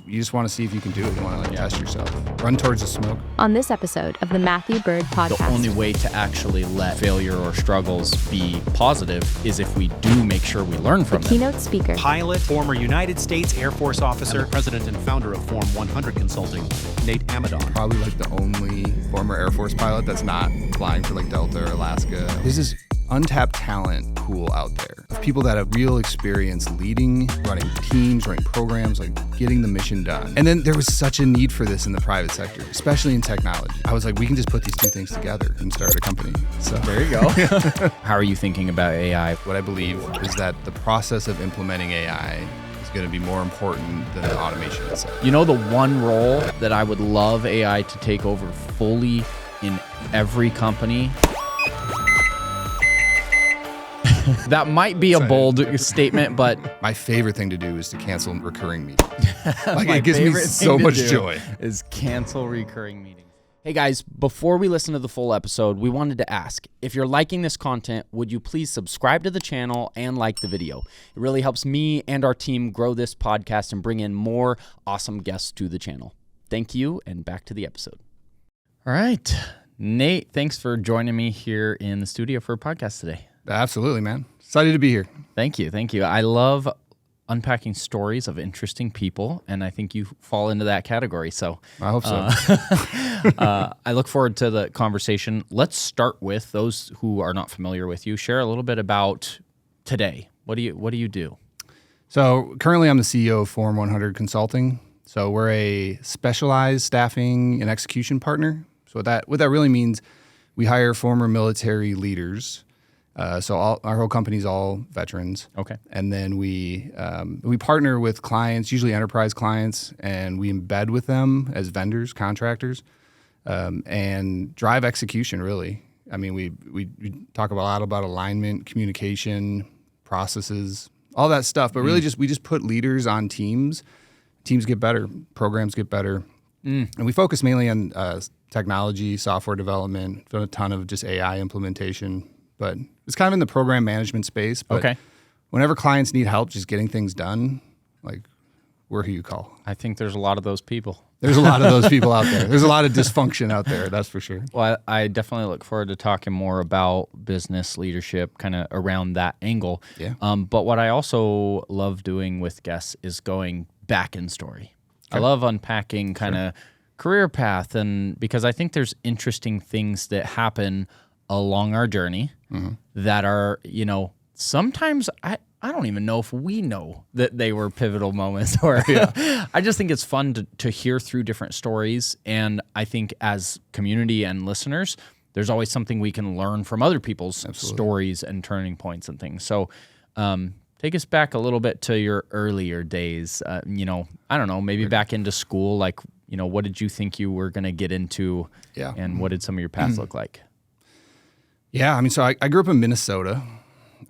you just want to see if you can do it. You want to test yourself. Run towards the smoke. On this episode of the Matthew Bird podcast. The only way to actually let failure or struggles be positive is if we do make sure we learn from them. Keynote speaker. Pilot, former United States Air Force officer, and the president and founder of Form 100 Consulting, Nate Amidon. Probably like the only former Air Force pilot that's not flying for like Delta or Alaska. There's this untapped talent pool out there of people that have real experience leading, running teams, running programs, like getting the mission done. And then there was such a need for this in the private sector, especially in technology. I was like, we can just put these two things together and start a company. So there you go. How are you thinking about AI? What I believe is that the process of implementing AI is going to be more important than the automation itself. You know, the one role that I would love AI to take over fully in every company? That might be a bold statement, but my favorite thing to do is to cancel recurring meetings. Like it gives me so much joy. Is cancel recurring meetings. Hey guys, before we listen to the full episode, we wanted to ask, if you're liking this content, would you please subscribe to the channel and like the video? It really helps me and our team grow this podcast and bring in more awesome guests to the channel. Thank you, and back to the episode. All right, Nate, thanks for joining me here in the studio for a podcast today. Absolutely, man. Excited to be here. Thank you. Thank you. I love unpacking stories of interesting people, and I think you fall into that category. So I hope so. I look forward to the conversation. Let's start with those who are not familiar with you. Share a little bit about today. What do you do? So currently I'm the CEO of Form 100 Consulting. So we're a specialized staffing and execution partner. So what that really means, we hire former military leaders. So our whole company's all veterans. Okay. And then we partner with clients, usually enterprise clients, and we embed with them as vendors, contractors, and drive execution, really. I mean, we talk a lot about alignment, communication, processes, all that stuff, but really we just put leaders on teams. Teams get better, programs get better. And we focus mainly on technology, software development, done a ton of just AI implementation. But it's kind of in the program management space. But whenever clients need help just getting things done, like, we're who you call. I think there's a lot of those people. There's a lot of those people out there. There's a lot of dysfunction out there, that's for sure. Well, I definitely look forward to talking more about business leadership kind of around that angle. Yeah. But what I also love doing with guests is going back in story. Okay. I love unpacking kind of career path, and because I think there's interesting things that happen along our journey that are, sometimes I don't even know if we know that they were pivotal moments. Or I just think it's fun to hear through different stories. And I think as community and listeners, there's always something we can learn from other people's stories and turning points and things. So take us back a little bit to your earlier days. I don't know, maybe back into school, like, what did you think you were going to get into? Yeah. And what did some of your paths look like? Yeah, I mean, so I grew up in Minnesota,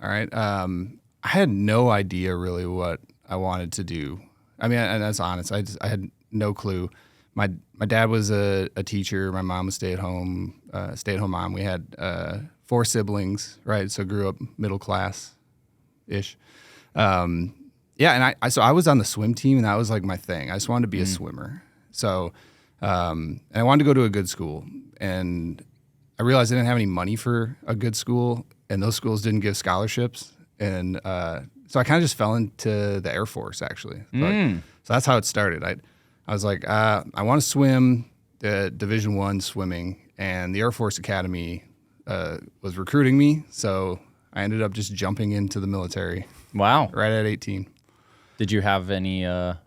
all right? I had no idea really what I wanted to do. I mean, and that's honest. I had no clue. My dad was a teacher. My mom was stay-at-home mom. We had 4 siblings, right? So grew up middle class-ish. And I was on the swim team, and that was like my thing. I just wanted to be a swimmer. So, and I wanted to go to a good school, and I realized I didn't have any money for a good school, and those schools didn't give scholarships. And so I kind of just fell into the Air Force, actually. So that's how it started. I was like, I want to swim, Division I swimming, and the Air Force Academy was recruiting me. So I ended up just jumping into the military. Wow. Right at 18. Did you have any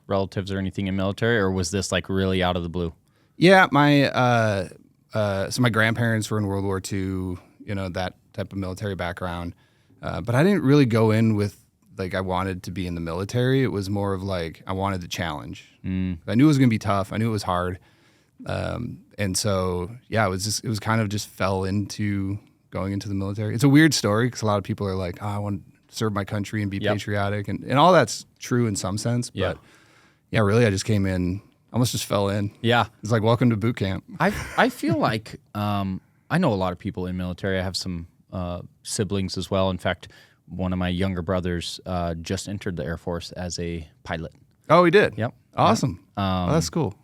relatives or anything in military, or was this like really out of the blue? Yeah, so my grandparents were in World War II, that type of military background. But I didn't really go in with, like, I wanted to be in the military. It was more of like, I wanted the challenge. I knew it was going to be tough. I knew it was hard. And so, it was kind of just fell into going into the military. It's a weird story because a lot of people are like, I want to serve my country and be patriotic. And all that's true in some sense. But really, I just came in, almost just fell in. Yeah. It's like, welcome to boot camp. I feel like, I know a lot of people in military. I have some siblings as well. In fact, one of my younger brothers just entered the Air Force as a pilot. Oh, he did? Yep. Awesome. That's cool.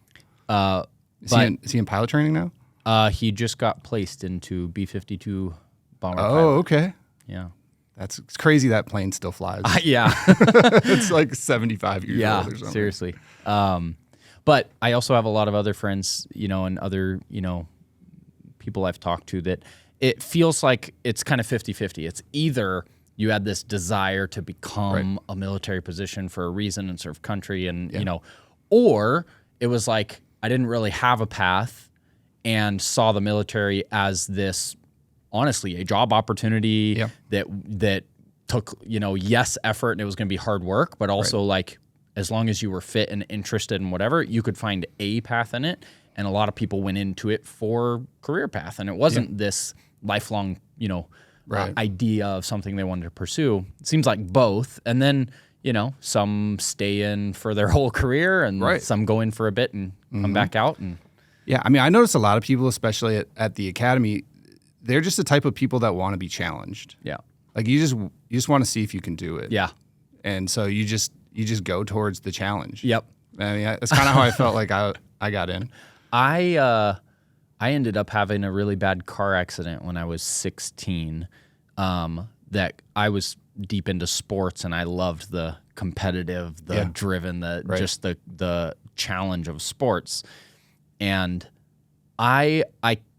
Is he in pilot training now? He just got placed into B-52 bomber Oh, pilot. okay. Yeah. It's crazy that plane still flies. Yeah. It's like 75 years old or something. Seriously. But I also have a lot of other friends, and other, people I've talked to that it feels like it's kind of 50-50. It's either you had this desire to become a military position for a reason and serve country and, or it was like I didn't really have a path and saw the military as this, honestly, a job opportunity that took, yes, effort and it was going to be hard work, but also like as long as you were fit and interested in whatever, you could find a path in it. And a lot of people went into it for career path. And it wasn't this lifelong, idea of something they wanted to pursue. It seems like both. And then, some stay in for their whole career and some go in for a bit and come back out. And yeah, I mean, I noticed a lot of people, especially at the academy, they're just the type of people that want to be challenged. Yeah. Like you just want to see if you can do it. Yeah. And so you just go towards the challenge. Yep. I mean, that's kind of how I felt like I got in. I ended up having a really bad car accident when I was 16. That I was deep into sports and I loved the competitive, the driven, just the challenge of sports. And I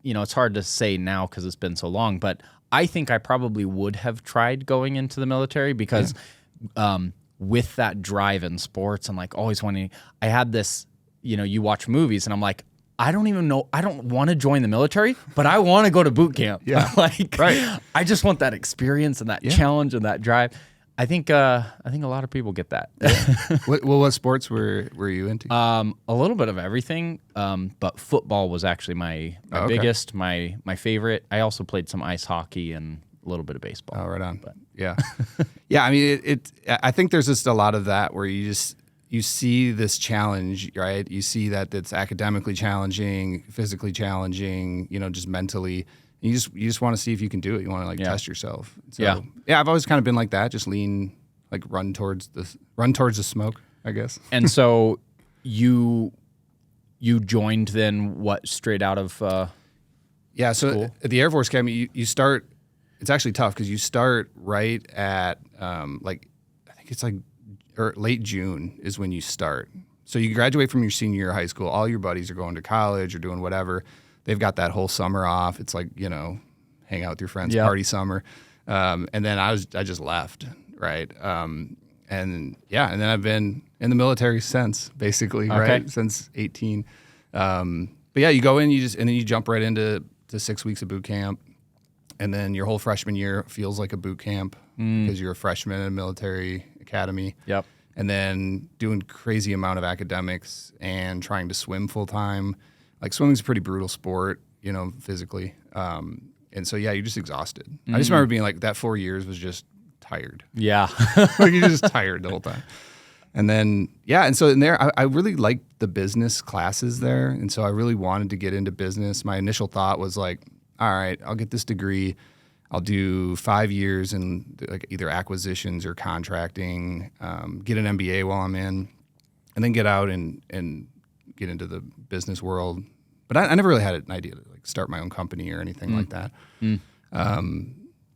it's hard to say now because it's been so long, but I think I probably would have tried going into the military because with that drive in sports and like always wanting, I had this, you watch movies and I'm like, I don't even know, I don't want to join the military, but I want to go to boot camp. Yeah. I just want that experience and that challenge and that drive. I think a lot of people get that. What sports were you into? A little bit of everything, but football was actually my biggest, my favorite. I also played some ice hockey and a little bit of baseball. Oh, right on. But. Yeah, yeah. I mean, I think there's just a lot of that where you see this challenge, right? You see that it's academically challenging, physically challenging, just mentally. You just want to see if you can do it. You want to test yourself. So, yeah. I've always kind of been like that. Just run towards the smoke, I guess. And so you joined then what, straight out of yeah. So school? At the Air Force Academy, you start. It's actually tough because you start right at I think it's late June is when you start. So you graduate from your senior year of high school. All your buddies are going to college or doing whatever. They've got that whole summer off. It's like, hang out with your friends, party summer. And then I just left, right? And then I've been in the military since, basically, right? Since 18. But yeah, you go in, and then you jump right into 6 weeks of boot camp. And then your whole freshman year feels like a boot camp because you're a freshman in a military academy. Yep. And then doing crazy amount of academics and trying to swim full time. Like swimming's a pretty brutal sport, physically. And so, yeah, you're just exhausted. I just remember being like, that 4 years was just tired. Yeah. Like you're just tired the whole time. And then, and so in there, I really liked the business classes there. And so I really wanted to get into business. My initial thought was like, all right, I'll get this degree. I'll do 5 years in either acquisitions or contracting, get an MBA while I'm in, and then get out and get into the business world. But I never really had an idea to start my own company or anything like that.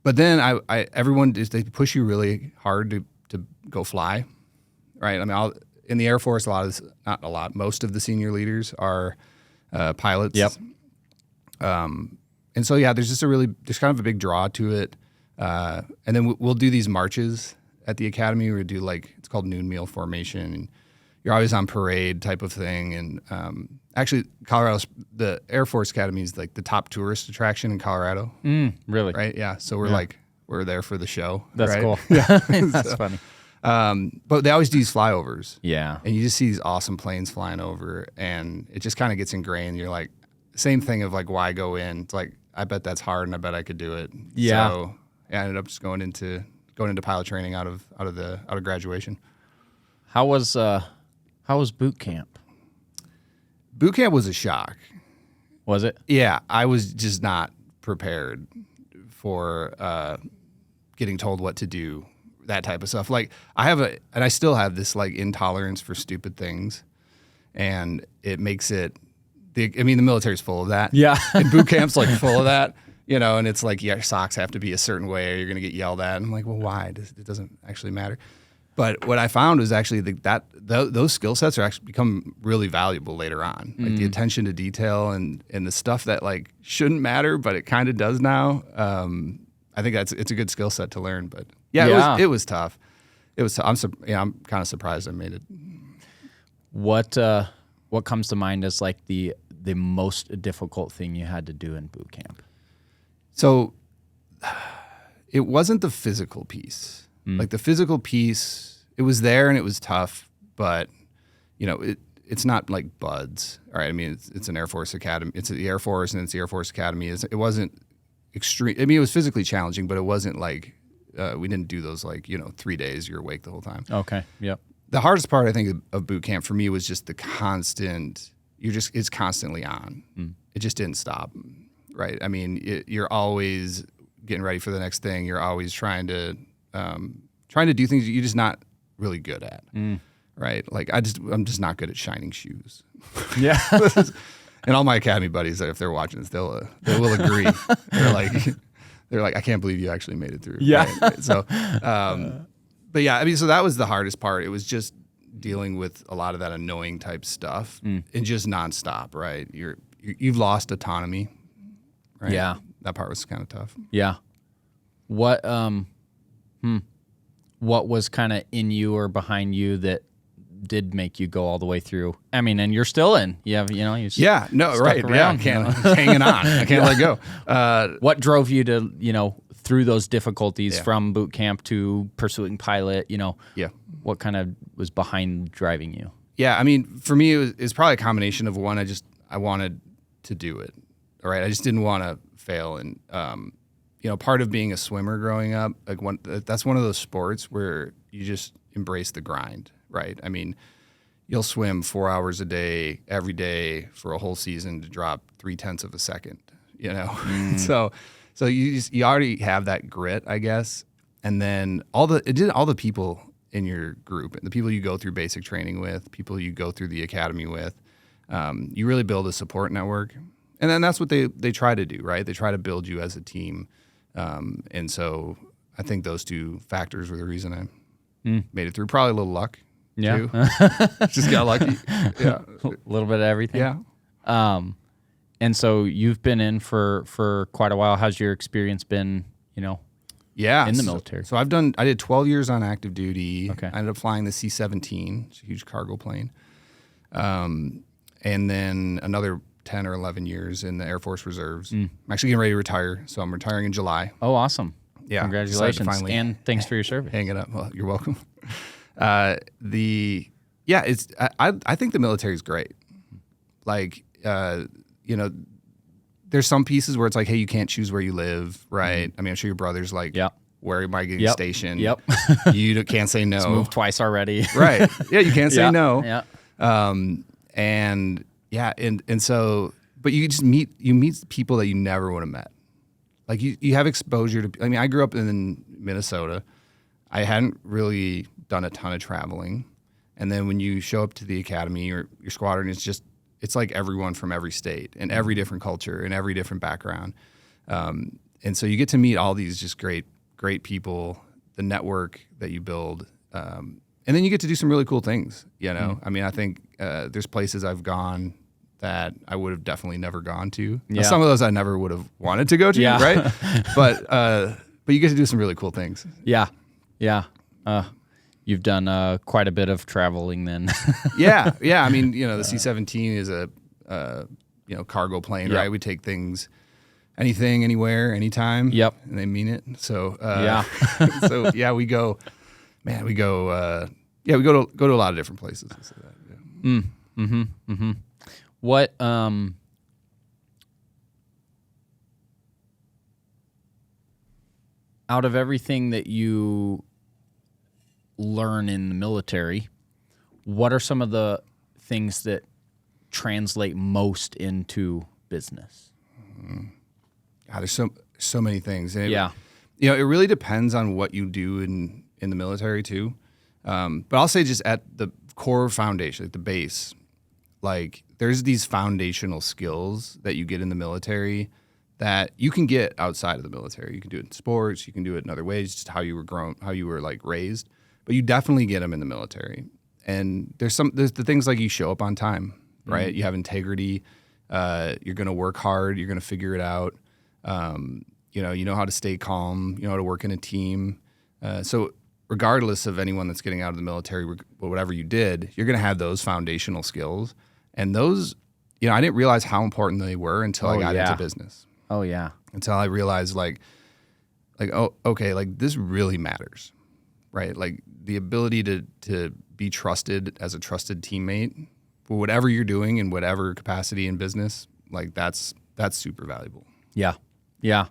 But then everyone they push you really hard to go fly, right? I mean, in the Air Force, most of the senior leaders are pilots. Yep. And so, yeah, there's kind of a big draw to it. And then we'll do these marches at the academy. We do it's called noon meal formation. And you're always on parade type of thing. And actually, the Air Force Academy is the top tourist attraction in Colorado. Really? Right? Yeah. So we're there for the show. That's right? cool. Yeah. That's funny. But they always do these flyovers. Yeah. And you just see these awesome planes flying over. And it just kind of gets ingrained. You're like, same thing of why go in? It's like, I bet that's hard, and I bet I could do it. Yeah. So I ended up just going into pilot training out of graduation. How was boot camp? Boot camp was a shock. Was it? Yeah, I was just not prepared for getting told what to do, that type of stuff. I still have this intolerance for stupid things. and it makes it. The military's full of that. Yeah. And boot camp's like full of that. And it's like, your socks have to be a certain way or you're going to get yelled at. And I'm like, well, why? It doesn't actually matter. But what I found was actually those skill sets are actually become really valuable later on. Like the attention to detail and the stuff that like shouldn't matter, but it kind of does now. I think it's a good skill set to learn. But yeah. It was tough. It was. I'm kind of surprised I made it. What comes to mind as like the most difficult thing you had to do in boot camp? So it wasn't the physical piece. Like the physical piece, it was there and it was tough, but it's not like buds. All right. I mean, it's an Air Force Academy. It's the Air Force and it's the Air Force Academy. It wasn't extreme. I mean, it was physically challenging, but it wasn't like we didn't do those like 3 days you're awake the whole time. Okay. Yep. The hardest part, I think, of boot camp for me was just the constant. It's constantly on. It just didn't stop. Right. I mean, you're always getting ready for the next thing. You're always trying to do things that you're just not really good at. Right. Like I'm just not good at shining shoes. Yeah. And all my academy buddies, if they're watching this, they will agree. They're like, I can't believe you actually made it through. Yeah. Right? So, but yeah, I mean, so that was the hardest part. It was just dealing with a lot of that annoying type stuff and just nonstop. Right. You've lost autonomy. Right. Yeah. That part was kind of tough. Yeah. What was kind of in you or behind you that did make you go all the way through? I mean, and you're still in. You have, you right. Around, Yeah, I can't hanging on. I can't let go. What drove you to, through those difficulties from boot camp to pursuing pilot, Yeah. What kind of was behind driving you? Yeah, I mean, for me, it's probably a combination of one, I wanted to do it. All right. I just didn't want to fail. And, part of being a swimmer growing up, that's one of those sports where you just embrace the grind, right? I mean, you'll swim 4 hours a day, every day for a whole season to drop 0.3 of a second, So you already have that grit, I guess. And then all the people in your group, the people you go through basic training with, people you go through the academy with, you really build a support network. And then that's what they try to do, right? They try to build you as a team. And so I think those two factors were the reason I made it through. Probably a little luck, too. Just got lucky. Yeah. A little bit of everything. Yeah. And so you've been in for quite a while. How's your experience been, in the military? So I did 12 years on active duty. Okay. I ended up flying the C-17, it's a huge cargo plane. And then another 10 or 11 years in the Air Force Reserves. I'm actually getting ready to retire, so I'm retiring in July. Oh, awesome. Yeah. Congratulations. Finally And thanks for your service. hang it up. Well, you're welcome. I think the military is great. Like, there's some pieces where it's like, hey, you can't choose where you live, right? I mean, I'm sure your brother's like, where am I getting stationed? Yep. You can't say no. It's moved twice already. Right. Yeah, you can't say no. Yeah. And so, but you just meet people that you never would have met. Like you have exposure to, I mean, I grew up in Minnesota. I hadn't really done a ton of traveling. And then when you show up to the academy or your squadron, it's like everyone from every state and every different culture and every different background. And so you get to meet all these just great people, the network that you build. And then you get to do some really cool things, I mean, I think there's places I've gone that I would have definitely never gone to. Now, some of those I never would have wanted to go to, right? But you get to do some really cool things. Yeah. You've done quite a bit of traveling then. Yeah. I mean, the C-17 is a cargo plane, right? We take things, anything, anywhere, anytime. Yep. And they mean it. So we go. Man, we go. We go to a lot of different places. So that, What out of everything that you learn in the military, what are some of the things that translate most into business? God, there's so many things. And Yeah. it really depends on what you do in the military too. But I'll say just at the core foundation, at the base, like there's these foundational skills that you get in the military that you can get outside of the military. You can do it in sports, you can do it in other ways, just how you were grown, how you were like raised, but you definitely get them in the military. And there's the things like you show up on time, right? You have integrity. You're going to work hard. You're going to figure it out. You know how to stay calm. You know how to work in a team. So regardless of anyone that's getting out of the military, whatever you did, you're going to have those foundational skills. And those, I didn't realize how important they were until I got into business. Oh yeah. Until I realized like, oh, okay, like this really matters, right? Like the ability to be trusted as a trusted teammate for whatever you're doing in whatever capacity in business, like that's super valuable. Yeah. Yeah.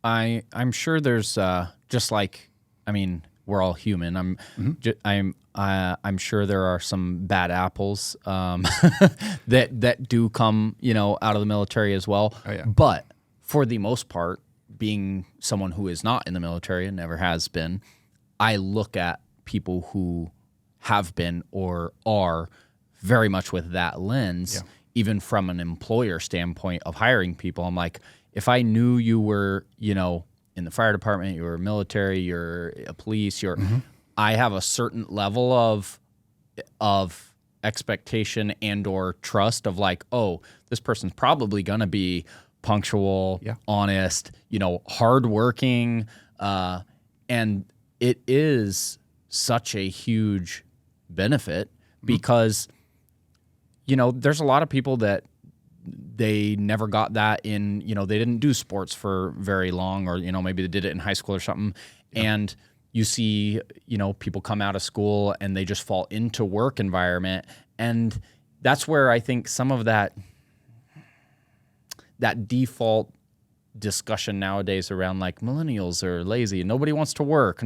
I'm sure there's just like, I mean, we're all human. I'm sure there are some bad apples that do come, out of the military as well. Oh, yeah. But for the most part, being someone who is not in the military and never has been, I look at people who have been or are very much with that lens, even from an employer standpoint of hiring people. I'm like, if I knew you were, in the fire department, you were military, you're a police, I have a certain level of expectation and or trust of like, oh, this person's probably gonna be punctual, honest, hardworking, and it is such a huge benefit because there's a lot of people that they never got that in, they didn't do sports for very long, or maybe they did it in high school or something, and you see, people come out of school and they just fall into work environment. And that's where I think some of that default discussion nowadays around like millennials are lazy and nobody wants to work.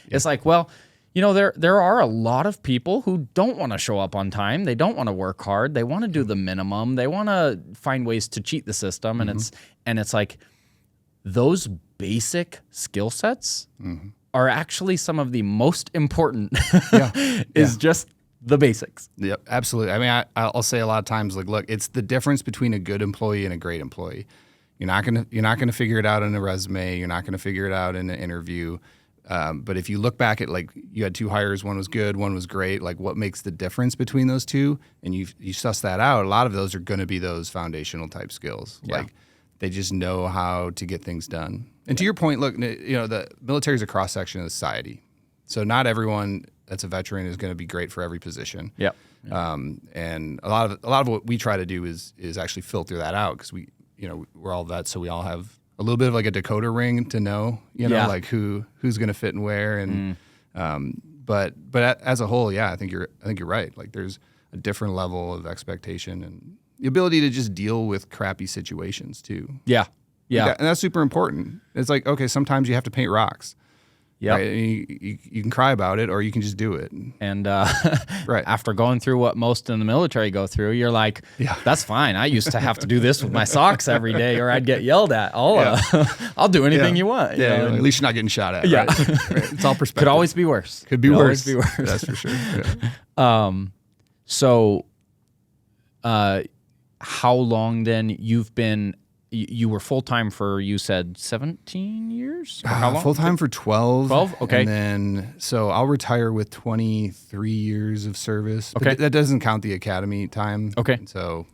It's like, well, there are a lot of people who don't want to show up on time. They don't want to work hard. They want to do the minimum. They want to find ways to cheat the system. And it's like those basic skill sets are actually some of the most important just the basics. Yep, absolutely. I mean, I'll say a lot of times, like, look, it's the difference between a good employee and a great employee. You're not gonna figure it out in a resume. You're not gonna figure it out in an interview. But if you look back at like you had two hires, one was good, one was great. Like, what makes the difference between those two? And you suss that out. A lot of those are going to be those foundational type skills. Yeah. Like they just know how to get things done. And to your point, look, the military is a cross section of society, so not everyone that's a veteran is going to be great for every position. Yep. And a lot of what we try to do is actually filter that out because we're all vets, so we all have a little bit of like a decoder ring to know, like who's going to fit and where. And but as a whole, I think you're right. Like there's a different level of expectation and the ability to just deal with crappy situations too. Yeah. Yeah. And that's super important. It's like, okay, sometimes you have to paint rocks. Yeah. Right? You can cry about it or you can just do it. And right. After going through what most in the military go through, you're like, that's fine. I used to have to do this with my socks every day or I'd get yelled at. I'll do anything you want. Yeah. At least you're not getting shot at. Yeah. Right? Right. It's all perspective. Could always be worse. Could be worse. Always be worse. That's for sure. Yeah. So how long then you've been... You were full-time for, you said, 17 years? Or how long? Full-time for 12. 12? Okay. And then, so I'll retire with 23 years of service. Okay. But that doesn't count the academy time. Okay. And so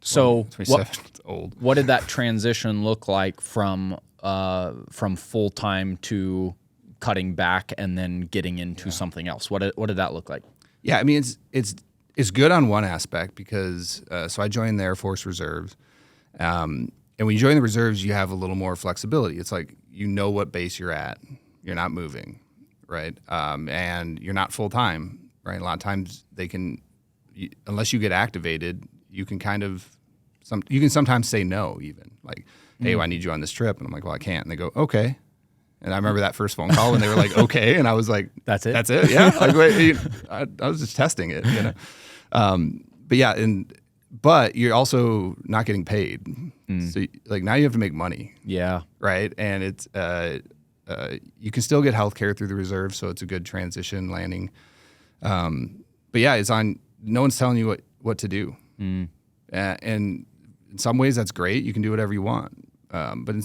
27, it's old. What did that transition look like from full-time to cutting back and then getting into something else? What did that look like? Yeah, I mean, it's good on one aspect because, so I joined the Air Force Reserves. And when you join the reserves, you have a little more flexibility. It's like what base you're at. You're not moving, right? And you're not full time, right? A lot of times they can, unless you get activated, you can sometimes say no even. Like, hey, I need you on this trip. And I'm like, well, I can't. And they go, okay. And I remember that first phone call when they were like, okay. And I was like, That's it? That's it? Yeah. Like, wait, I was just testing it, But yeah, but you're also not getting paid. So like now you have to make money. Yeah. Right. And it's, you can still get healthcare through the reserve. So it's a good transition landing. But yeah, no one's telling you what to do. And in some ways that's great. You can do whatever you want. But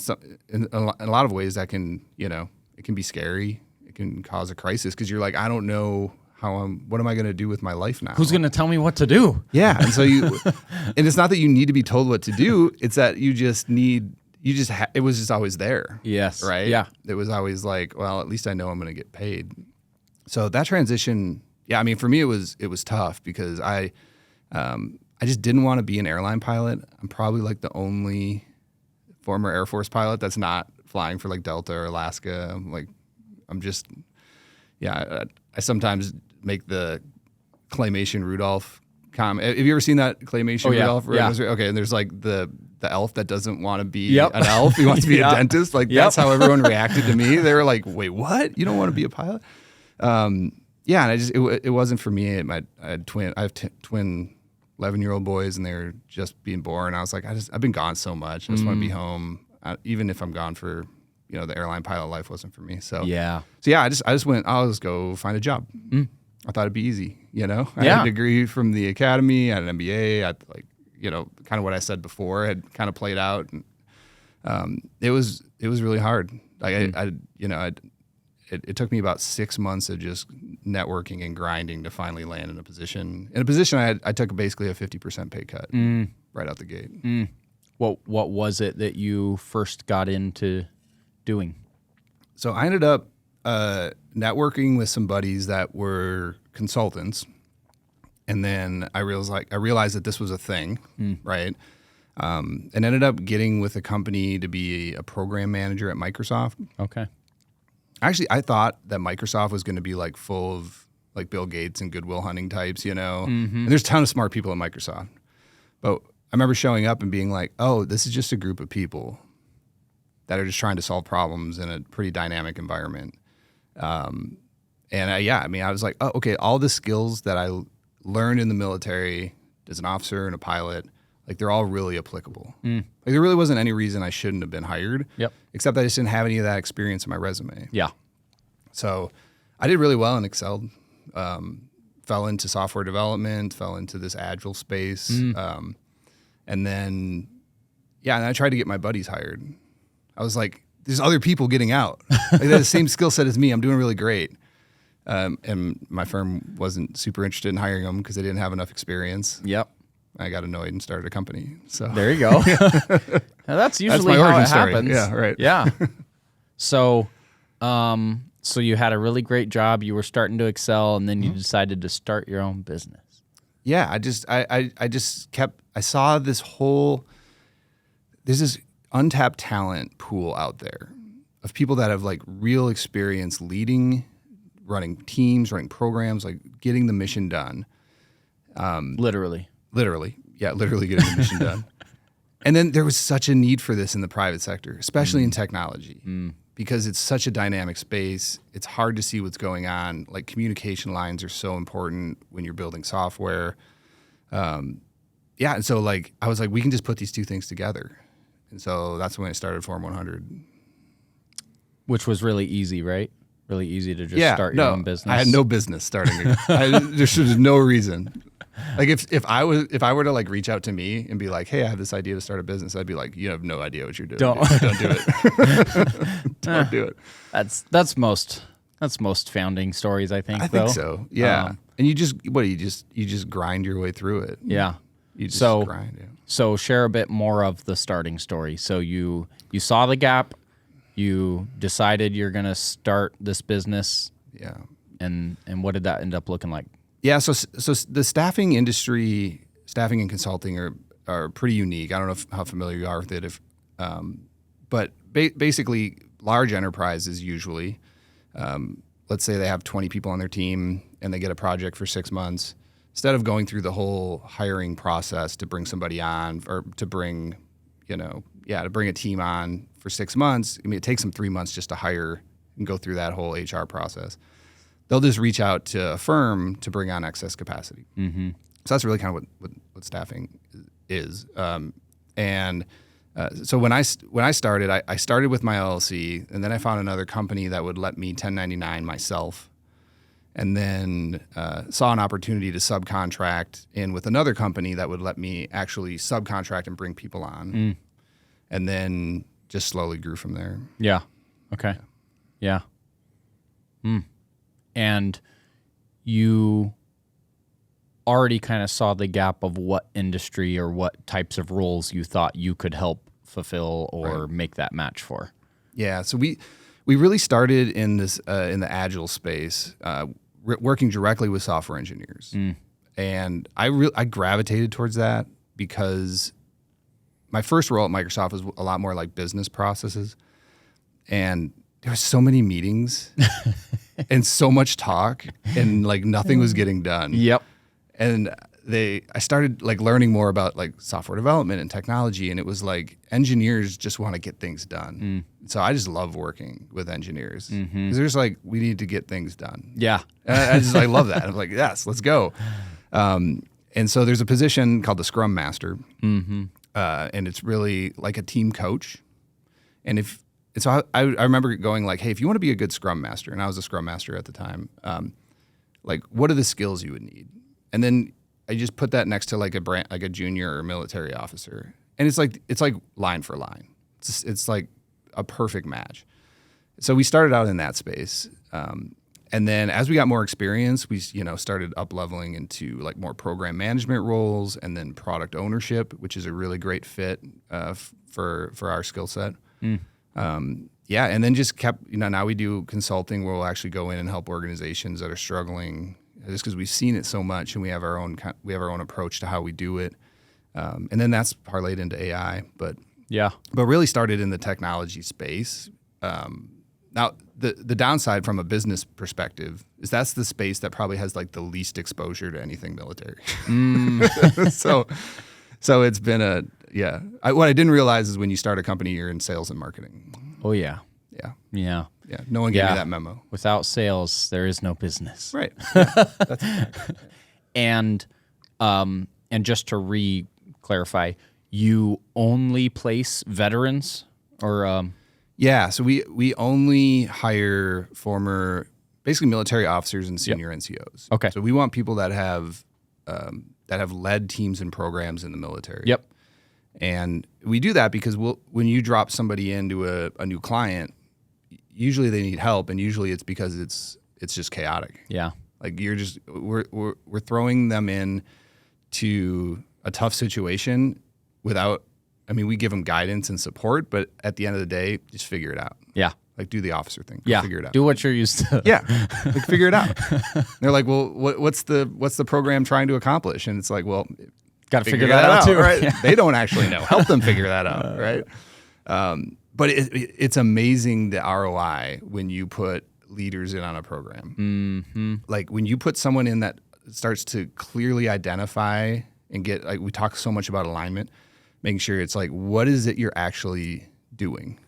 in a lot of ways that can, it can be scary. It can cause a crisis because you're like, I don't know what am I going to do with my life now? Who's going to tell me what to do? Yeah. And so and it's not that you need to be told what to do. It's that it was just always there. Yes. Right. Yeah. It was always like, well, at least I know I'm going to get paid. So that transition, yeah, I mean, for me, it was tough because I just didn't want to be an airline pilot. I'm probably like the only former Air Force pilot that's not flying for like Delta or Alaska. I sometimes make the claymation Rudolph comment. Have you ever seen that claymation Rudolph? Yeah. Okay, and there's like the elf that doesn't want to be Yep. an elf. He wants to be a dentist. Like Yep. that's how everyone reacted to me. They were like, "Wait, what? You don't want to be a pilot?" And it wasn't for me. I have twin 11-year-old boys, and they're just being born. I was like, I've been gone so much. I just want to be home. Even if I'm gone for, the airline pilot life wasn't for me. So I just went, I'll just go find a job. I thought it'd be easy. I had a degree from the academy, I had an MBA. Kind of what I said before had kind of played out. And, it was really hard. Like it took me about 6 months of just networking and grinding to finally land in a position. In a position I took basically a 50% pay cut right out the gate. What was it that you first got into doing? So I ended up networking with some buddies that were consultants, and then I realized that this was a thing, right? And ended up getting with a company to be a program manager at Microsoft. Okay. Actually, I thought that Microsoft was going to be like full of like Bill Gates and Goodwill Hunting types, And there's a ton of smart people at Microsoft. But I remember showing up and being like, oh, this is just a group of people that are just trying to solve problems in a pretty dynamic environment. I was like, oh, okay, all the skills that I learned in the military as an officer and a pilot, like they're all really applicable. Like there really wasn't any reason I shouldn't have been hired. Yep. Except I just didn't have any of that experience in my resume. Yeah. So I did really well and excelled. Fell into software development, fell into this agile space. And then I tried to get my buddies hired. I was like, there's other people getting out. Like they have the same skill set as me. I'm doing really great. And my firm wasn't super interested in hiring them because they didn't have enough experience. Yep. I got annoyed and started a company. So there you go. Now, that's usually my how origin it story. happens. Yeah, right. Yeah. So you had a really great job. You were starting to excel, and then you decided to start your own business. Yeah, I saw there's this untapped talent pool out there of people that have like real experience leading, running teams, running programs, like getting the mission done. Literally Getting the mission done. And then there was such a need for this in the private sector, especially in technology, because it's such a dynamic space. It's hard to see what's going on. Like communication lines are so important when you're building software. And so like I was like, we can just put these two things together. And so that's when I started Form 100. which was really easy, right? Really easy to just start your own business. I had no business starting it. There's no reason. Like if I were to like reach out to me and be like, hey, I have this idea to start a business, I'd be like, you have no idea what you're doing. Don't do it. Don't do it. That's most founding stories, I think. I think so. Yeah. And you just grind your way through it. Yeah. You just grind. Yeah. So share a bit more of the starting story. So you saw the gap, you decided you're going to start this business. Yeah. And what did that end up looking like? Yeah, so the staffing industry, staffing and consulting are pretty unique. I don't know how familiar you are with it, but basically large enterprises usually, let's say they have 20 people on their team and they get a project for 6 months. Instead of going through the whole hiring process to bring somebody on or to bring a team on for 6 months, I mean, it takes them 3 months just to hire and go through that whole HR process. They'll just reach out to a firm to bring on excess capacity. Mm-hmm. So that's really kind of what staffing is. So when I started, I started with my LLC, and then I found another company that would let me 1099 myself. and then saw an opportunity to subcontract in with another company that would let me actually subcontract and bring people on, and then just slowly grew from there. Yeah. Okay. Yeah. And you already kind of saw the gap of what industry or what types of roles you thought you could help fulfill or make that match for. Yeah, so we really started in this in the agile space, working directly with software engineers, and I gravitated towards that because my first role at Microsoft was a lot more like business processes, and there were so many meetings and so much talk, and like nothing was getting done. Yep. And I started like learning more about like software development and technology, and it was like engineers just want to get things done. So I just love working with engineers because there's like, we need to get things done. Yeah. And I love that. I'm like, yes, let's go. And so there's a position called the Scrum Master, and it's really like a team coach. And I remember going like, hey, if you want to be a good Scrum Master, and I was a Scrum Master at the time, like what are the skills you would need? And then I just put that next to like a junior or military officer, and it's like line for line. It's like a perfect match. So we started out in that space, and then as we got more experience, we started up leveling into like more program management roles, and then product ownership, which is a really great fit for our skill set. And then just kept now we do consulting where we'll actually go in and help organizations that are struggling. Just because we've seen it so much, and we have our own approach to how we do it, and then that's parlayed into AI. But really started in the technology space. Now the downside from a business perspective is that's the space that probably has like the least exposure to anything military. So it's been what I didn't realize is when you start a company, you're in sales and marketing. Oh yeah. Yeah. No one gave me that memo. Without sales, there is no business. Right. Yeah, and just to re-clarify, you only place veterans, or Yeah, so we only hire former, basically military officers and senior NCOs. Okay. So we want people that have led teams and programs in the military. Yep. And we do that because when you drop somebody into a new client, usually they need help, and usually it's because it's just chaotic. Yeah. Like we're throwing them in to a tough situation without. I mean, we give them guidance and support, but at the end of the day, just figure it out. Yeah. Like do the officer thing. Yeah. Figure it out. Do what you're used to. Yeah. Like figure it out. They're like, well, what's the program trying to accomplish? And it's like, well, got to figure that out too, right? Yeah. They don't actually know. Help them figure that out, right? But it's amazing the ROI when you put leaders in on a program. Like when you put someone in that starts to clearly identify and get, like we talk so much about alignment, making sure it's like, what is it you're actually doing?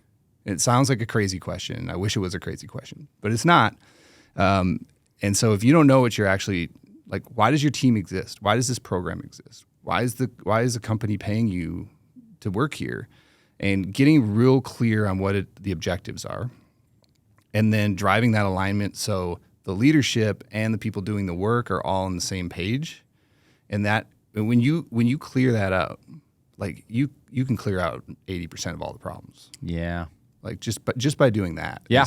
And it sounds like a crazy question. I wish it was a crazy question, but it's not. And so if you don't know what you're actually, like, why does your team exist? Why does this program exist? Why is the company paying you to work here? And getting real clear on what the objectives are, and then driving that alignment so the leadership and the people doing the work are all on the same page. And that when you clear that out, like you can clear out 80% of all the problems. Yeah. Like just by doing that. Yeah.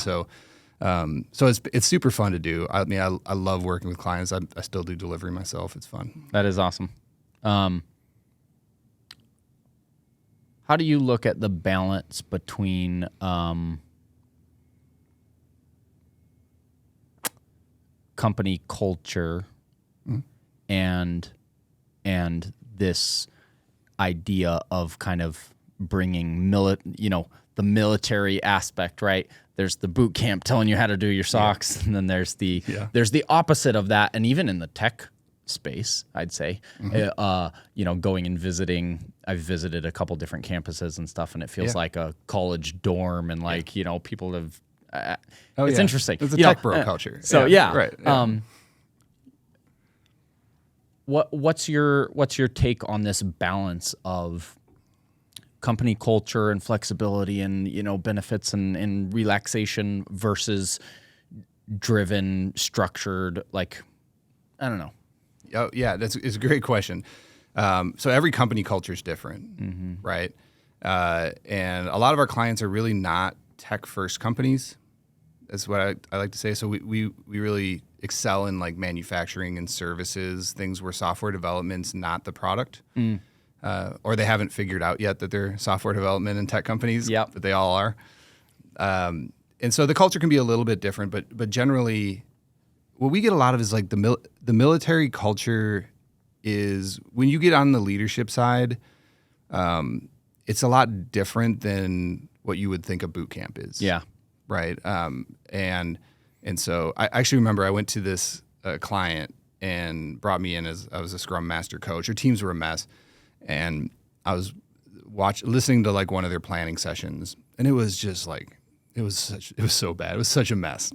And so it's super fun to do. I mean, I love working with clients. I still do delivery myself. It's fun. That is awesome. How do you look at the balance between company culture and this idea of kind of bringing the military aspect, right? There's the boot camp telling you how to do your socks, and then there's the opposite of that, and even in the tech space, I'd say, going and visiting. I've visited a couple different campuses and stuff, and it feels like a college dorm, and people have. It's interesting. It's a tech bro culture. So right. Yeah. What's your take on this balance of company culture and flexibility and benefits and relaxation versus driven, structured, like, I don't know. Oh, yeah, it's a great question. So every company culture is different, right? And a lot of our clients are really not tech-first companies. That's what I like to say. So we really excel in like manufacturing and services, things where software development's not the product. Or they haven't figured out yet that they're software development and tech companies, Yep. but they all are. And so the culture can be a little bit different, but generally what we get a lot of is like the military culture is when you get on the leadership side, it's a lot different than what you would think a boot camp is. Yeah. Right. And so I actually remember I went to this client and brought me in as I was a Scrum Master coach. Their teams were a mess. And I was listening to like one of their planning sessions, and it was just like, it was so bad. It was such a mess.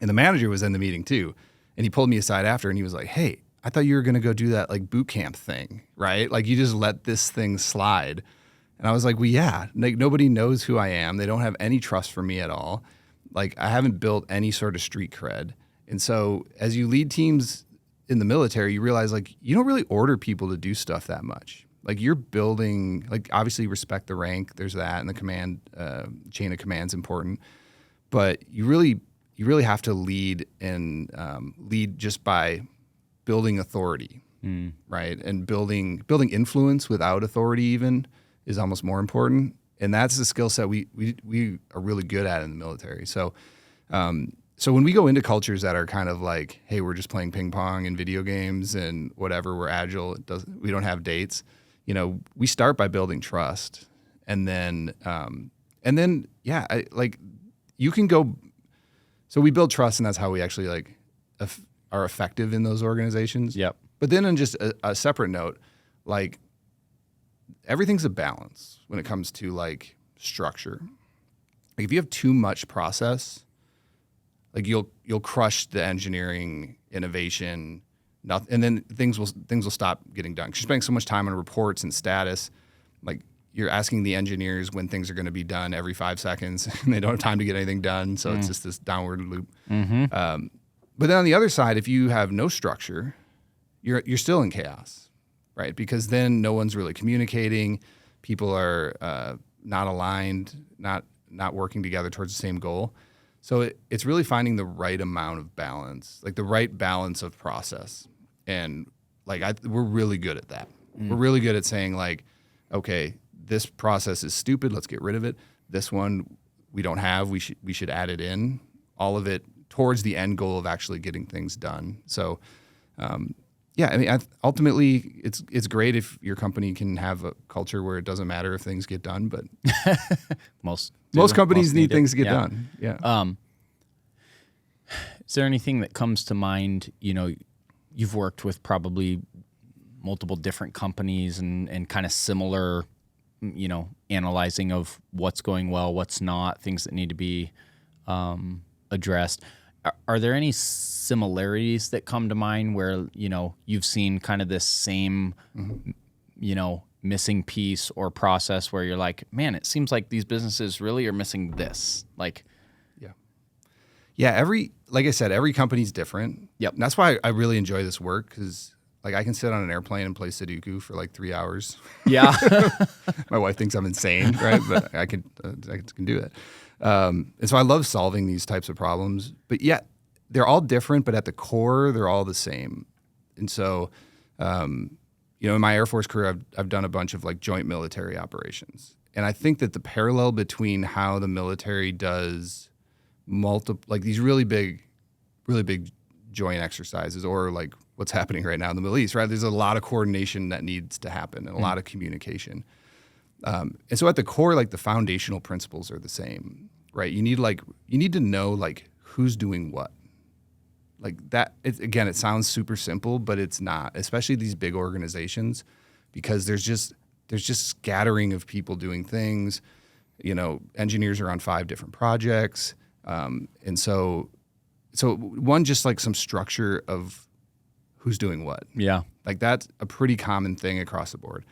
And the manager was in the meeting too. And he pulled me aside after and he was like, "Hey, I thought you were going to go do that like boot camp thing, right? Like you just let this thing slide." And I was like, "Well, yeah, like nobody knows who I am. They don't have any trust for me at all. Like I haven't built any sort of street cred." And so as you lead teams in the military, you realize like you don't really order people to do stuff that much. Like you're building, like obviously respect the rank, there's that, and the command chain of command's important. But you really have to lead and lead just by building authority, right? And building influence without authority even is almost more important. And that's the skill set we are really good at in the military. So so when we go into cultures that are kind of like, hey, we're just playing ping pong and video games and whatever, we're agile, we don't have dates, we start by building trust. And then yeah, you can go. So we build trust, and that's how we actually like are effective in those organizations. Yep. But then on just a separate note, like everything's a balance when it comes to like structure. Like if you have too much process, like you'll crush the engineering innovation, and then things will stop getting done. 'Cause you're spending so much time on reports and status, like you're asking the engineers when things are going to be done every 5 seconds, and they don't have time to get anything done. So it's just this downward loop. But then on the other side, if you have no structure, you're still in chaos, right? Because then no one's really communicating. People are not aligned, not working together towards the same goal. So it's really finding the right amount of balance, like the right balance of process. And like we're really good at that. We're really good at saying like, okay, this process is stupid, let's get rid of it. This one we don't have, we should add it in. All of it towards the end goal of actually getting things done. So yeah, I mean, ultimately it's great if your company can have a culture where it doesn't matter if things get done, but Most companies need it. things to get Yeah. done. Yeah. Is there anything that comes to mind? You've worked with probably multiple different companies and kind of similar, analyzing of what's going well, what's not, things that need to be addressed. Are there any similarities that come to mind where, you've seen kind of this same, missing piece or process where you're like, man, it seems like these businesses really are missing this? Like, Yeah, like I said, every company's different. Yep. And that's why I really enjoy this work, because like I can sit on an airplane and play Sudoku for like 3 hours. yeah. My wife thinks I'm insane, right? But I can do it. And so I love solving these types of problems. But yeah, they're all different, but at the core, they're all the same. And so, in my Air Force career, I've done a bunch of like joint military operations. And I think that the parallel between how the military does like these really big joint exercises, or like what's happening right now in the Middle East, right? There's a lot of coordination that needs to happen and a lot of communication. And so at the core, like the foundational principles are the same, right? You need to know like who's doing what. Like that, it sounds super simple, but it's not, especially these big organizations, because there's just scattering of people doing things. Engineers are on 5 different projects. And so one, just like some structure of who's doing what. Yeah. Like that's a pretty common thing across the board.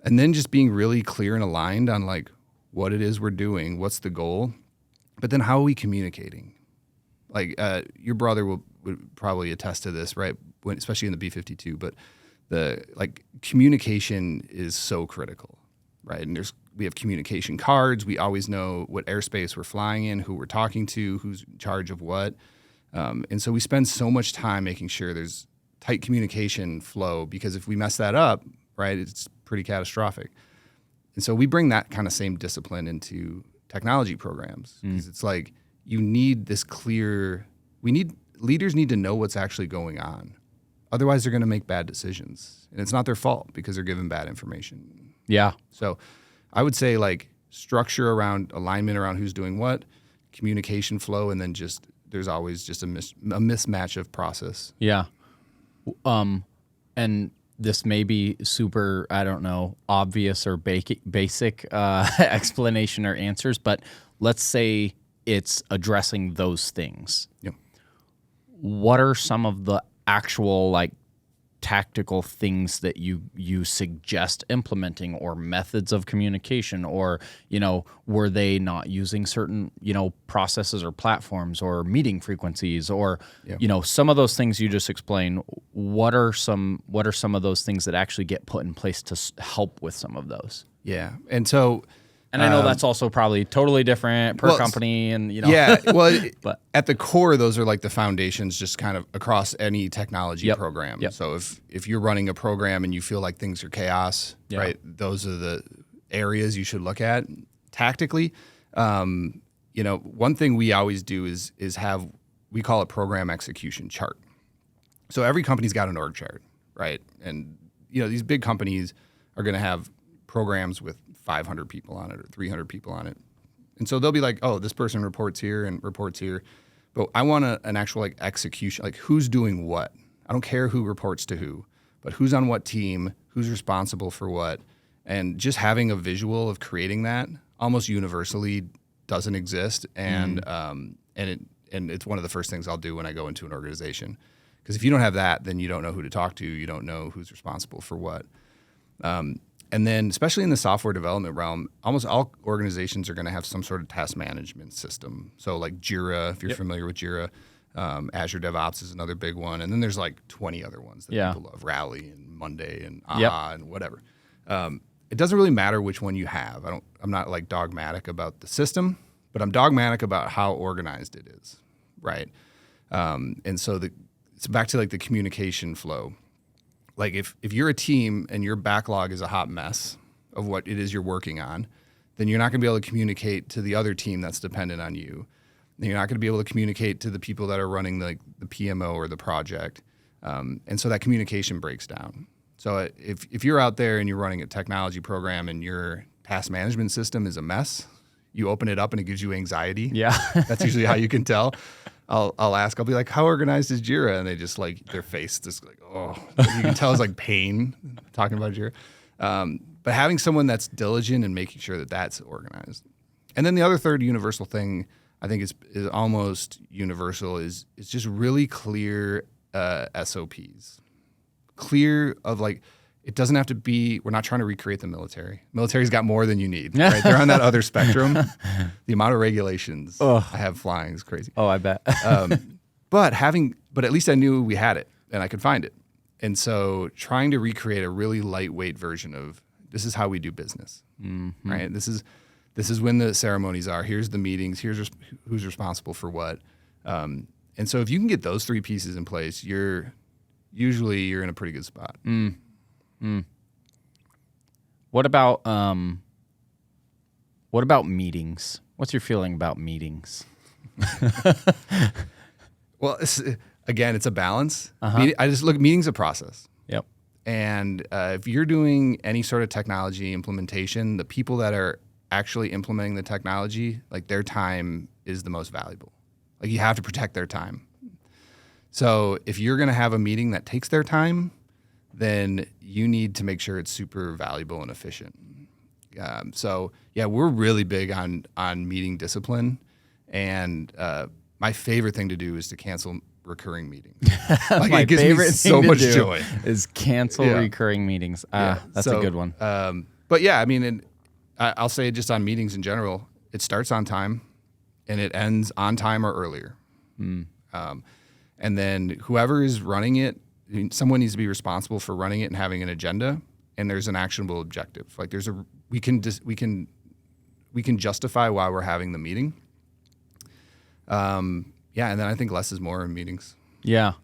And then just being really clear and aligned on like what it is we're doing, what's the goal, but then how are we communicating? Like your brother would probably attest to this, right? Especially in the B-52, but the communication is so critical, right? And we have communication cards. We always know what airspace we're flying in, who we're talking to, who's in charge of what. And so we spend so much time making sure there's tight communication flow, because if we mess that up, right, it's pretty catastrophic. And so we bring that kind of same discipline into technology programs, because it's like you need this leaders need to know what's actually going on. Otherwise, they're going to make bad decisions. And it's not their fault because they're given bad information. Yeah. So I would say like structure around alignment around who's doing what, communication flow, and then just there's always just a mismatch of process. Yeah. And this may be super, I don't know, obvious or basic explanation or answers, but let's say it's addressing those things. Yep. What are some of the actual like tactical things that you suggest implementing, or methods of communication, or, you know, were they not using certain, you know, processes or platforms or meeting frequencies, or, you know, some of those things you just explained? What are some of those things that actually get put in place to help with some of those? Yeah. And so, and I know that's also probably totally different per company, and, you know. Yeah, well, but at the core, those are like the foundations just kind of across any technology program. Yep. So if you're running a program and you feel like things are chaos, right, those are the areas you should look at tactically. You know, one thing we always do is have, we call it program execution chart. So every company's got an org chart, right? And, you know, these big companies are going to have programs with 500 people on it or 300 people on it. And so they'll be like, oh, this person reports here and reports here. But I want an actual like execution, like who's doing what. I don't care who reports to who, but who's on what team, who's responsible for what. And just having a visual of creating that almost universally doesn't exist. And it's one of the first things I'll do when I go into an organization. Because if you don't have that, then you don't know who to talk to. You don't know who's responsible for what. And then, especially in the software development realm, almost all organizations are going to have some sort of task management system. So like Jira, if you're familiar with Jira, Azure DevOps is another big one. And then there's like 20 other ones that people love, Rally and Monday and AHA and whatever. It doesn't really matter which one you have. I'm not like dogmatic about the system, but I'm dogmatic about how organized it is, right? And so it's back to like the communication flow. Like if you're a team and your backlog is a hot mess of what it is you're working on, then you're not going to be able to communicate to the other team that's dependent on you. Then you're not going to be able to communicate to the people that are running the PMO or the project. And so that communication breaks down. So if you're out there and you're running a technology program and your task management system is a mess, you open it up and it gives you anxiety. Yeah. That's usually how you can tell. I'll ask, I'll be like, how organized is Jira? And they just like, their face just like, oh, you can tell it's like pain talking about Jira. But having someone that's diligent and making sure that that's organized. And then the other third universal thing I think is almost universal is just really clear SOPs. Clear of like, it doesn't have to be, we're not trying to recreate the military. Military's got more than you need, right? They're on that other spectrum. The amount of regulations I have flying is crazy. Oh, I bet. But at least I knew we had it and I could find it. And so trying to recreate a really lightweight version of this is how we do business, right? This is when the ceremonies are. Here's the meetings. Here's who's responsible for what. And so if you can get those three pieces in place, you're in a pretty good spot. What about meetings? What's your feeling about meetings? Well, it's a balance. I just look, meeting's a process. Yep. And if you're doing any sort of technology implementation, the people that are actually implementing the technology, like their time is the most valuable. Like you have to protect their time. So if you're going to have a meeting that takes their time, then you need to make sure it's super valuable and efficient. So we're really big on meeting discipline, and my favorite thing to do is to cancel recurring meetings. Like My it gives favorite me so thing much to do joy. Is cancel recurring meetings. That's a good one. But yeah, I mean, I'll say just on meetings in general, it starts on time and it ends on time or earlier. And then whoever is running it, someone needs to be responsible for running it and having an agenda. And there's an actionable objective. Like we can justify why we're having the meeting. And then I think less is more in meetings. Yeah.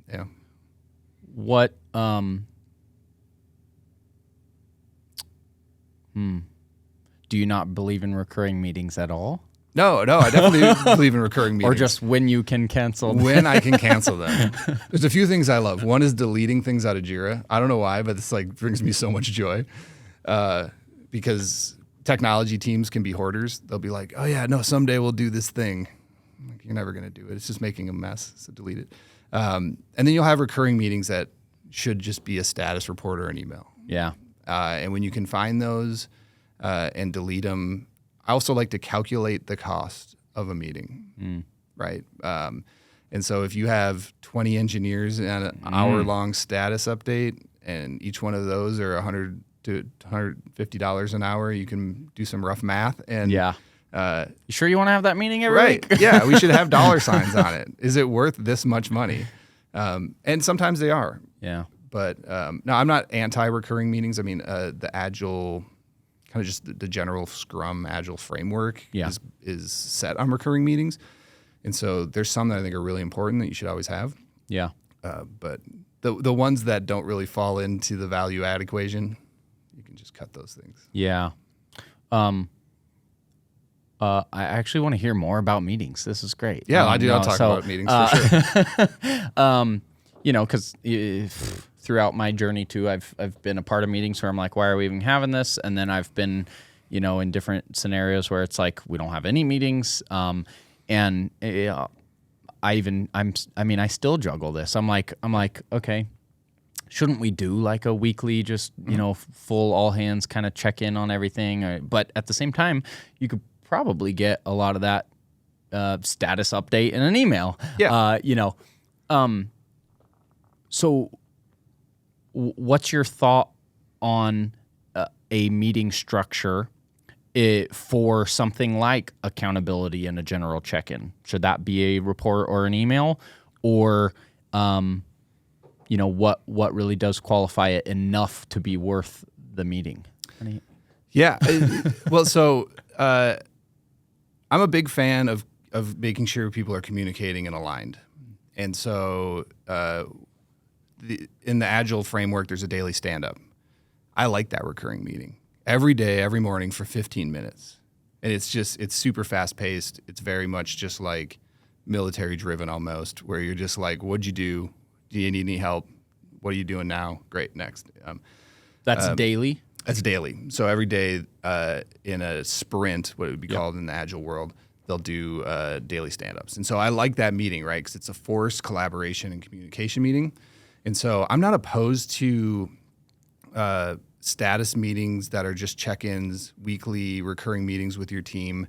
Yeah. What do you not believe in recurring meetings at all? No, I definitely believe in recurring meetings. Or just when you can cancel them? When I can cancel them. There's a few things I love. One is deleting things out of Jira. I don't know why, but this like brings me so much joy. Because technology teams can be hoarders. They'll be like, oh yeah, no, someday we'll do this thing. I'm like, you're never going to do it. It's just making a mess, so delete it. And then you'll have recurring meetings that should just be a status report or an email. Yeah. And when you can find those and delete them, I also like to calculate the cost of a meeting, right? And so if you have 20 engineers and an hour-long status update, and each one of those are $100 to $150 an hour, you can do some rough math. And You sure you want to have that meeting every right? week? Yeah, we should have dollar signs on it. Is it worth this much money? And sometimes they are. Yeah. But no, I'm not anti-recurring meetings. I mean, the Agile, kind of just the general Scrum Agile framework is set on recurring meetings. And so there's some that I think are really important that you should always have. Yeah. But the ones that don't really fall into the value add equation, you can just cut those things. Yeah. I actually want to hear more about meetings. This is great. Yeah, I'll talk about meetings for sure. Because throughout my journey too, I've been a part of meetings where I'm like, why are we even having this? And then I've been, in different scenarios where it's like we don't have any meetings. I still juggle this. I'm like, okay, shouldn't we do like a weekly, just full all hands kind of check in on everything? But at the same time, you could probably get a lot of that status update in an email. Yeah. So what's your thought on a meeting structure for something like accountability and a general check-in? Should that be a report or an email? Or, what really does qualify it enough to be worth the meeting? Yeah. Well, so I'm a big fan of making sure people are communicating and aligned. And so in the Agile framework, there's a daily stand-up. I like that recurring meeting. Every day, every morning for 15 minutes. And it's super fast-paced. It's very much just like military-driven almost, where you're just like, what'd you do? Do you need any help? What are you doing now? Great, next. That's daily? That's daily. So every day in a sprint, what it would be called in the Agile world, they'll do daily stand-ups. And so I like that meeting, right? Because it's a forced collaboration and communication meeting. And so I'm not opposed to status meetings that are just check-ins, weekly recurring meetings with your team.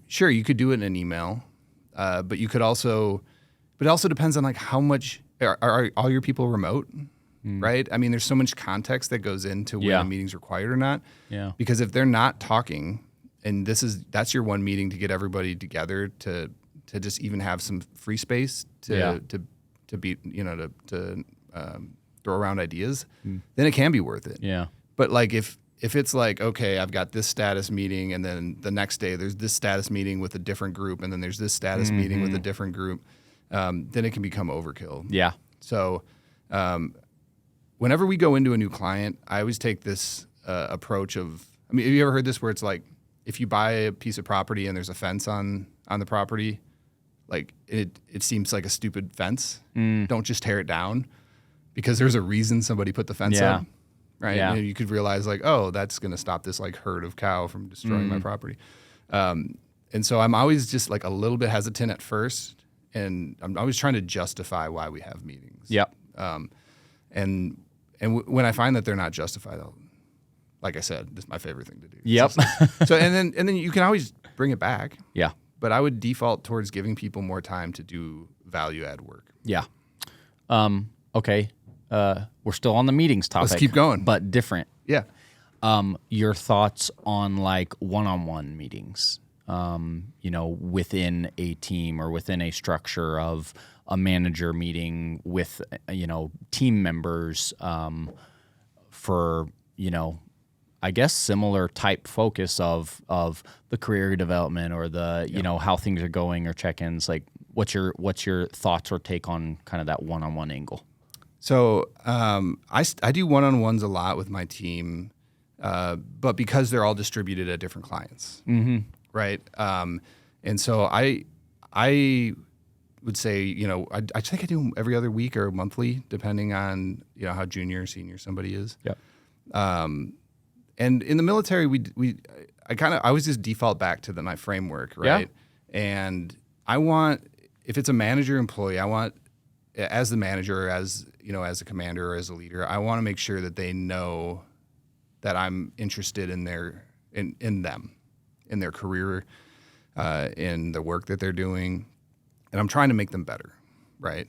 Sure, you could do it in an email, but you could also, but it also depends on like how much, are all your people remote? Right? I mean, there's so much context that goes into when a meeting's required or not. Yeah. Because if they're not talking, and that's your one meeting to get everybody together to just even have some free space to be, to throw around ideas, then it can be worth it. Yeah. But like if it's like, okay, I've got this status meeting, and then the next day there's this status meeting with a different group, and then there's this status meeting with a different group, then it can become overkill. Yeah. So whenever we go into a new client, I always take this approach of, I mean, have you ever heard this where it's like, if you buy a piece of property and there's a fence on the property, like it seems like a stupid fence. Don't just tear it down, because there's a reason somebody put the fence up, right? Yeah. You could realize like, oh, that's going to stop this like herd of cow from destroying my property. And so I'm always just like a little bit hesitant at first, and I'm always trying to justify why we have meetings. Yep. And when I find that they're not justified, like I said, this is my favorite thing to do. Yep. So and then you can always bring it back. Yeah. But I would default towards giving people more time to do value add work. Yeah. Okay. We're still on the meetings topic. Let's keep going. But different. Yeah. Your thoughts on like one-on-one meetings. within a team or within a structure of a manager meeting with, team members for, I guess similar type focus of the career development or the, how things are going or check-ins. Like what's your thoughts or take on kind of that one-on-one angle? So I do one-on-ones a lot with my team, but because they're all distributed at different clients, right? And so I would say, I think I do them every other week or monthly, depending on how junior or senior somebody is. Yep. And in the military, I always just default back to my framework, right? Yeah. And I want, if it's a manager employee, I want, as the manager or as a commander or as a leader, I want to make sure that they know that I'm interested in them, in their career, in the work that they're doing, and I'm trying to make them better, right?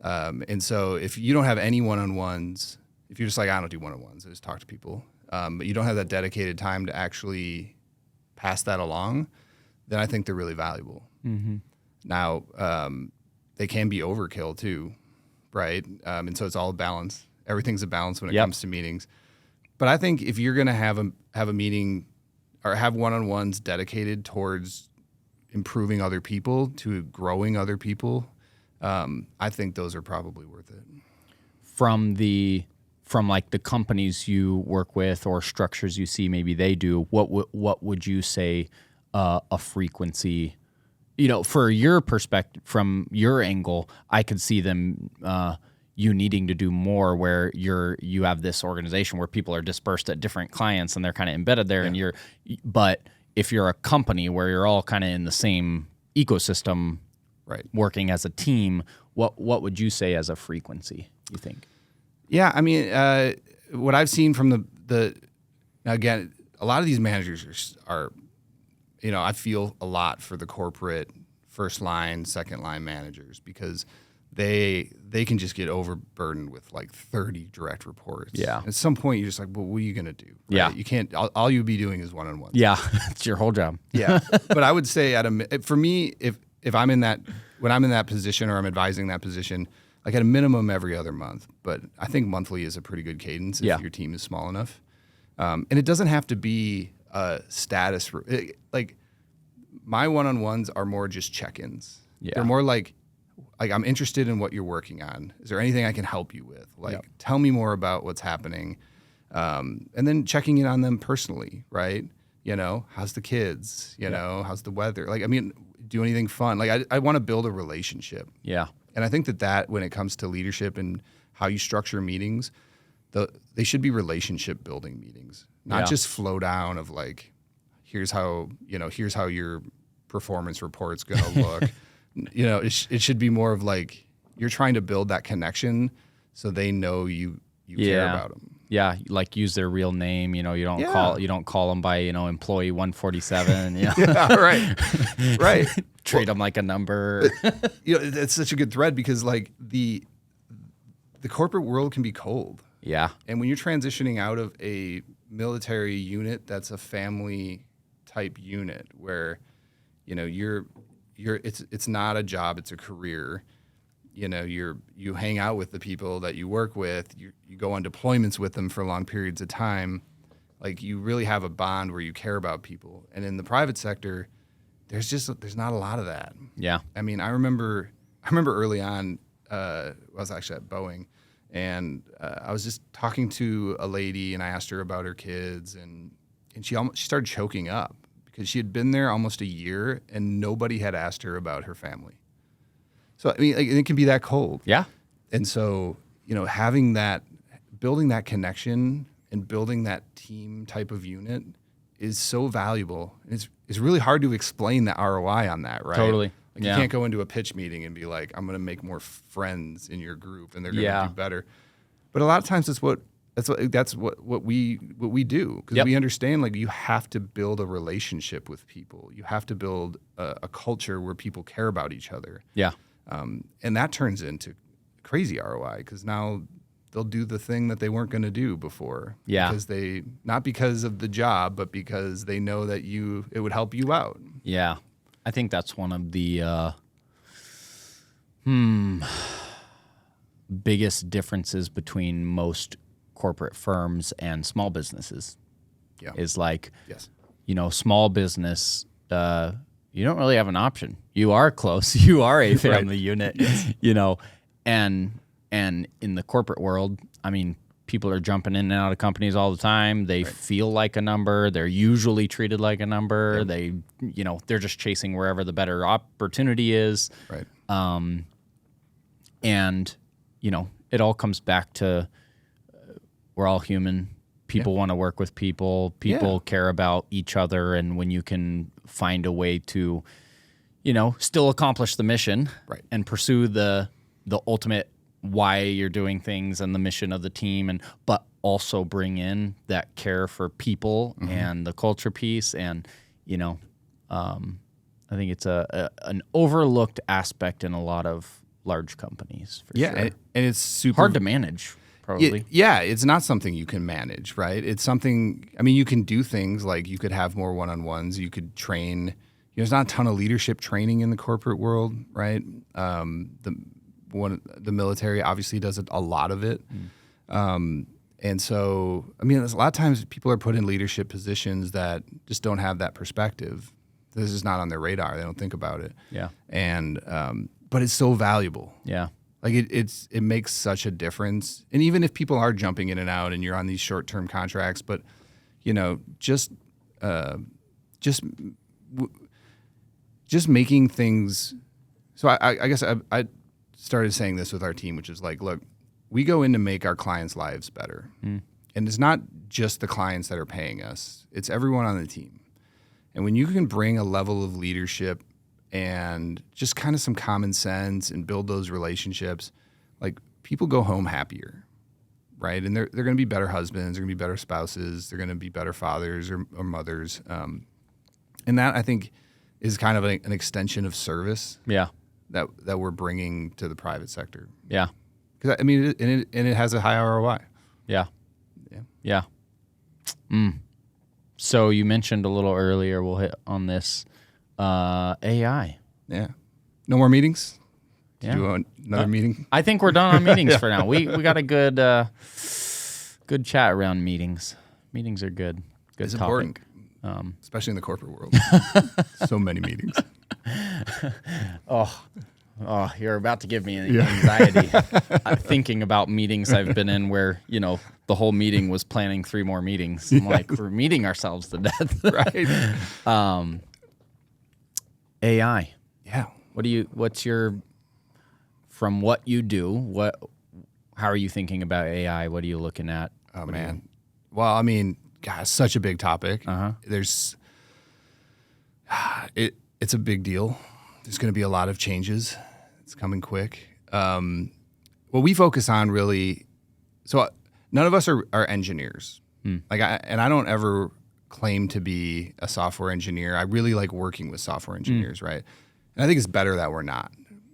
And so if you don't have any one-on-ones, if you're just like, I don't do one-on-ones, I just talk to people, but you don't have that dedicated time to actually pass that along, then I think they're really valuable. Mm-hmm. Now, they can be overkill too, right? And so it's all a balance. Everything's a balance when it comes to meetings. But I think if you're going to have a meeting or have one-on-ones dedicated towards improving other people, to growing other people, I think those are probably worth it. From like the companies you work with or structures you see maybe they do, what would you say a frequency, for your perspective, from your angle, I could see them you needing to do more where you have this organization where people are dispersed at different clients and they're kind of embedded there, and but if you're a company where you're all kind of in the same ecosystem, right, working as a team, what would you say as a frequency, you think? Yeah, I mean, what I've seen from the again, a lot of these managers are, I feel a lot for the corporate first line, second line managers, because they can just get overburdened with like 30 direct reports. Yeah. At some point, you're just like, well, what are you going to do? Right? Yeah. You can't, all you'll be doing is one-on-ones. Yeah, it's your whole job. Yeah. But I would say for me, if I'm in that, when I'm in that position or I'm advising that position, like at a minimum every other month, but I think monthly is a pretty good cadence if your team is small enough. And it doesn't have to be a status. Like my one-on-ones are more just check-ins. Yeah. They're more like I'm interested in what you're working on. Is there anything I can help you with? Tell me more about what's happening. And then checking in on them personally, right? How's the kids? How's the weather? Do anything fun. I want to build a relationship. Yeah. And I think that when it comes to leadership and how you structure meetings, they should be relationship building meetings, not just flow down of like, here's how your performance report's going to look. It should be more of like, you're trying to build that connection so they know you care about them. Yeah, like use their real name. You don't call them by employee 147. Yeah, right. Treat them like a number. It's such a good thread because like the corporate world can be cold. Yeah, and when you're transitioning out of a military unit that's a family type unit where it's not a job, it's a career. You hang out with the people that you work with, you go on deployments with them for long periods of time. Like you really have a bond where you care about people. And in the private sector, there's not a lot of that. Yeah. I mean, I remember early on, I was actually at Boeing, and I was just talking to a lady, and I asked her about her kids, and she started choking up because she had been there almost a year, and nobody had asked her about her family. So I mean, it can be that cold. Yeah. And so having that, building that connection and building that team type of unit is so valuable. And it's really hard to explain the ROI on that, right? Totally. You can't go into a pitch meeting and be like, I'm going to make more friends in your group and they're going to do better. But a lot of times that's what we do, because we understand like you have to build a relationship with people. You have to build a culture where people care about each other. Yeah. And that turns into crazy ROI because now they'll do the thing that they weren't going to do before. Yeah. Because not because of the job, but because they know that it would help you out. Yeah. I think that's one of the biggest differences between most corporate firms and small businesses. Yeah. Is like, Yes. Small business, you don't really have an option. You are close. You are a family unit, and in the corporate world, I mean, people are jumping in and out of companies all the time. They feel like a number. They're usually treated like a number. They, they're just chasing wherever the better opportunity is. Right. And, it all comes back to we're all human. People want to work with people. People care about each other. And when you can find a way to, still accomplish the mission and pursue the ultimate why you're doing things and the mission of the team, but also bring in that care for people and the culture piece. And, I think it's an overlooked aspect in a lot of large companies. For sure. And it's super hard to manage. Probably. Yeah, it's not something you can manage, right? It's something, I mean, you can do things like you could have more one-on-ones. You could train. There's not a ton of leadership training in the corporate world, right? The military obviously does a lot of it. And so, I mean, a lot of times people are put in leadership positions that just don't have that perspective. This is not on their radar. They don't think about it. Yeah. And, but it's so valuable. Yeah. Like it makes such a difference. And even if people are jumping in and out and you're on these short-term contracts, but just making things. So I guess I started saying this with our team, which is like, look, we go in to make our clients' lives better. And it's not just the clients that are paying us. It's everyone on the team. And when you can bring a level of leadership and just kind of some common sense and build those relationships, like people go home happier, right? And they're going to be better husbands, they're going to be better spouses, they're going to be better fathers or mothers. And that, I think, is kind of an extension of service that we're bringing to the private sector. Yeah. Because, I mean, it has a high ROI. Yeah. So you mentioned a little earlier, we'll hit on this, AI. Yeah. No more meetings? Yeah. Do another meeting? I think we're done on meetings for now. We got a good chat around meetings. Meetings are good. Good It's topic. important, especially in the corporate world. So many meetings. Oh, you're about to give me anxiety thinking about meetings I've been in where, the whole meeting was planning 3 more meetings. I'm like, we're meeting ourselves to death. Right. AI. Yeah. From what you do, how are you thinking about AI? What are you looking at? Oh, man. Well, I mean, God, it's such a big topic. It's a big deal. There's going to be a lot of changes. It's coming quick. What we focus on really, so none of us are engineers. I don't ever claim to be a software engineer. I really like working with software engineers, right? And I think it's better that we're not,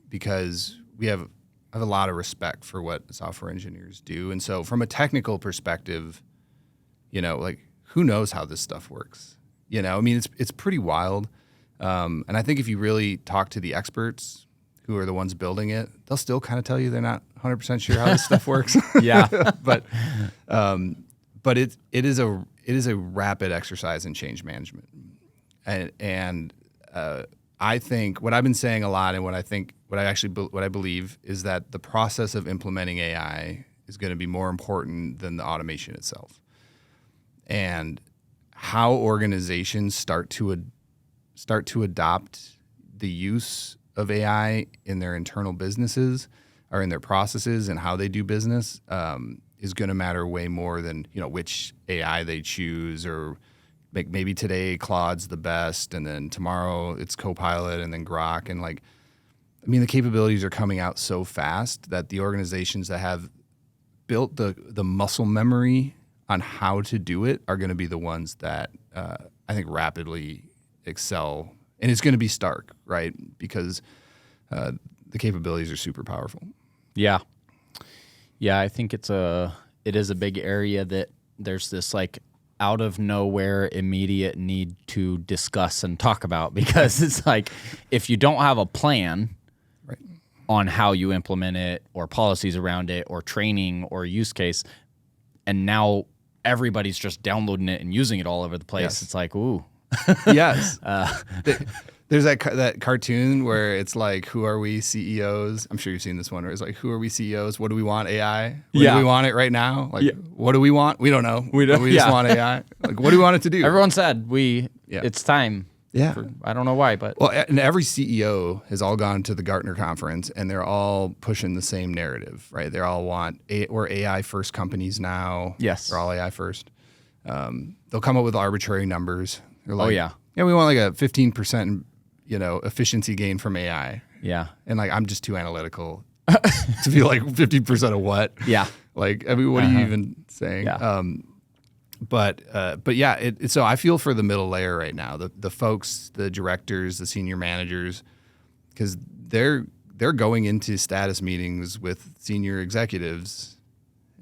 because I have a lot of respect for what software engineers do. And so from a technical perspective, like, who knows how this stuff works? I mean, it's pretty wild. And I think if you really talk to the experts who are the ones building it, they'll still kind of tell you they're not 100% sure how this stuff works. Yeah. But it is a rapid exercise in change management. And I think what I've been saying a lot, and what I believe is that the process of implementing AI is going to be more important than the automation itself. And how organizations start to adopt the use of AI in their internal businesses or in their processes and how they do business is going to matter way more than which AI they choose, or maybe today Claude's the best and then tomorrow it's Copilot and then Grok, and the capabilities are coming out so fast that the organizations that have built the muscle memory on how to do it are going to be the ones that I think rapidly excel. And it's going to be stark, right? Because the capabilities are super powerful. Yeah, I think it is a big area that there's this out of nowhere immediate need to discuss and talk about, because it's like if you don't have a plan Right. on how you implement it or policies around it or training or use case, and now everybody's just downloading it and using it all over the place, Yes. it's like, ooh. Yes. There's that cartoon where it's like, who are we CEOs? I'm sure you've seen this one where it's like, who are we CEOs? What do we want? AI? When do we want it right now? Like, what do we want? We don't know. We just want AI. Like, what do we want it to do? Everyone said it's time. Yeah. I don't know why, but Well, and every CEO has all gone to the Gartner conference, and they're all pushing the same narrative, right? They all want we're AI first companies now. Yes. We're all AI first. They'll come up with arbitrary numbers. They're like, yeah, we want like a 15%, efficiency gain from AI. yeah, And like, I'm just too analytical to be like 50% of what? yeah, Like, I mean, what are you even saying? Yeah. But yeah, so I feel for the middle layer right now, the folks, the directors, the senior managers, because they're going into status meetings with senior executives,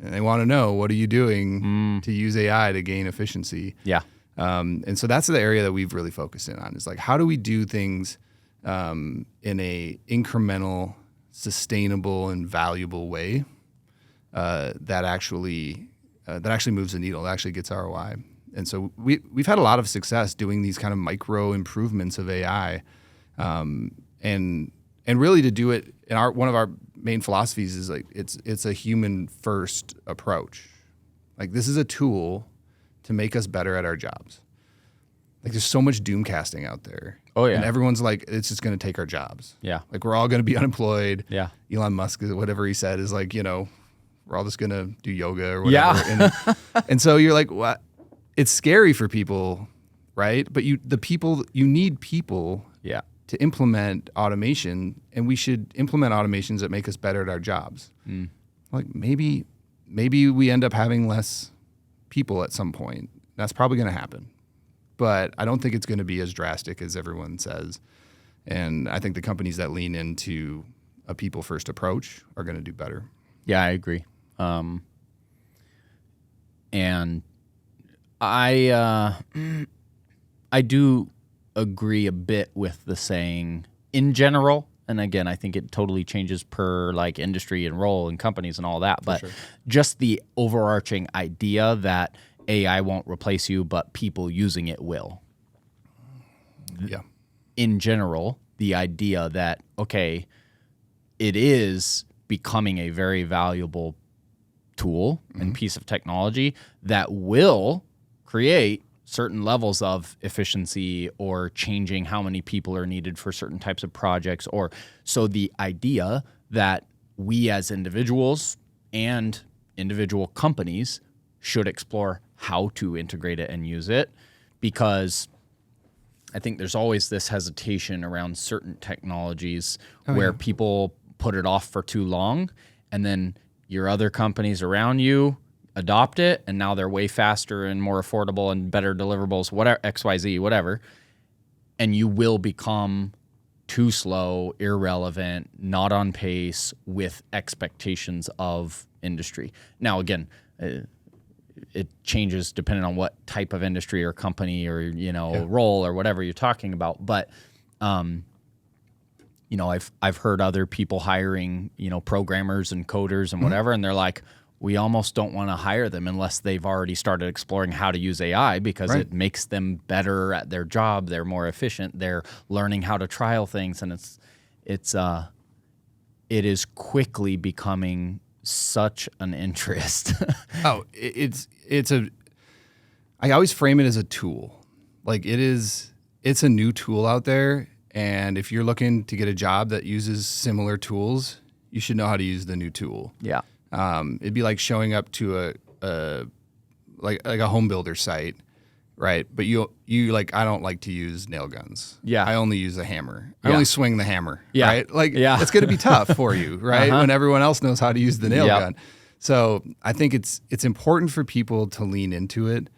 and they want to know, what are you doing to use AI to gain efficiency? yeah, And so that's the area that we've really focused in on, is like, how do we do things in a incremental, sustainable, and valuable way that actually moves the needle, that actually gets ROI. And so we've had a lot of success doing these kind of micro improvements of AI, and really to do it in one of our main philosophies is like it's a human first approach. Like, this is a tool to make us better at our jobs. Like, there's so much doom casting out there. Oh, yeah. And everyone's like, it's just going to take our jobs. yeah, Like, we're all going to be unemployed. yeah, Elon Musk, whatever he said, is like, we're all just going to do yoga or whatever. Yeah. And so you're like, what? It's scary for people, right? But you need people yeah, to implement automation, and we should implement automations that make us better at our jobs. Like, maybe we end up having less people at some point. That's probably going to happen. But I don't think it's going to be as drastic as everyone says. And I think the companies that lean into a people-first approach are going to do better. yeah. I agree. And I do agree a bit with the saying in general. And again, I think it totally changes per like industry and role and companies and all that. But just the overarching idea that AI won't replace you, but people using it will. Yeah. In general, the idea that, okay, it is becoming a very valuable tool and piece of technology that will create certain levels of efficiency or changing how many people are needed for certain types of projects. Or so the idea that we as individuals and individual companies should explore how to integrate it and use it, because I think there's always this hesitation around certain technologies where people put it off for too long, and then your other companies around you adopt it, and now they're way faster and more affordable and better deliverables, whatever, XYZ, whatever, and you will become too slow, irrelevant, not on pace with expectations of industry. Now, again, it changes depending on what type of industry or company or role or whatever you're talking about. But I've heard other people hiring programmers and coders and whatever, and they're like, we almost don't want to hire them unless they've already started exploring how to use AI, because it makes them better at their job. They're more efficient. They're learning how to trial things, and it is quickly becoming such an interest. I always frame it as a tool. Like, it's a new tool out there, and if you're looking to get a job that uses similar tools, you should know how to use the new tool. Yeah. It'd be like showing up to a home builder site, right? But you like, I don't like to use nail guns. Yeah. I only use a hammer. I Yeah. only swing the hammer. Yeah. Right? Like, Yeah. it's going to be tough for you, right? When everyone else knows how to use the nail Yep. gun. So I think it's important for people to lean into it,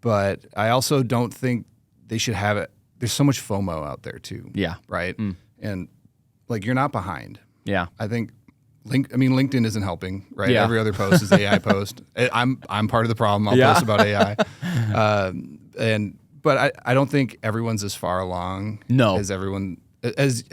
but I also don't think they should have it. There's so much FOMO out there too. Yeah. Right. And like, you're not behind. Yeah. I think LinkedIn isn't helping, right? Yeah. Every other post is AI post. I'm part of the problem. I'll post about AI, but I don't think everyone's as far along No. as everyone as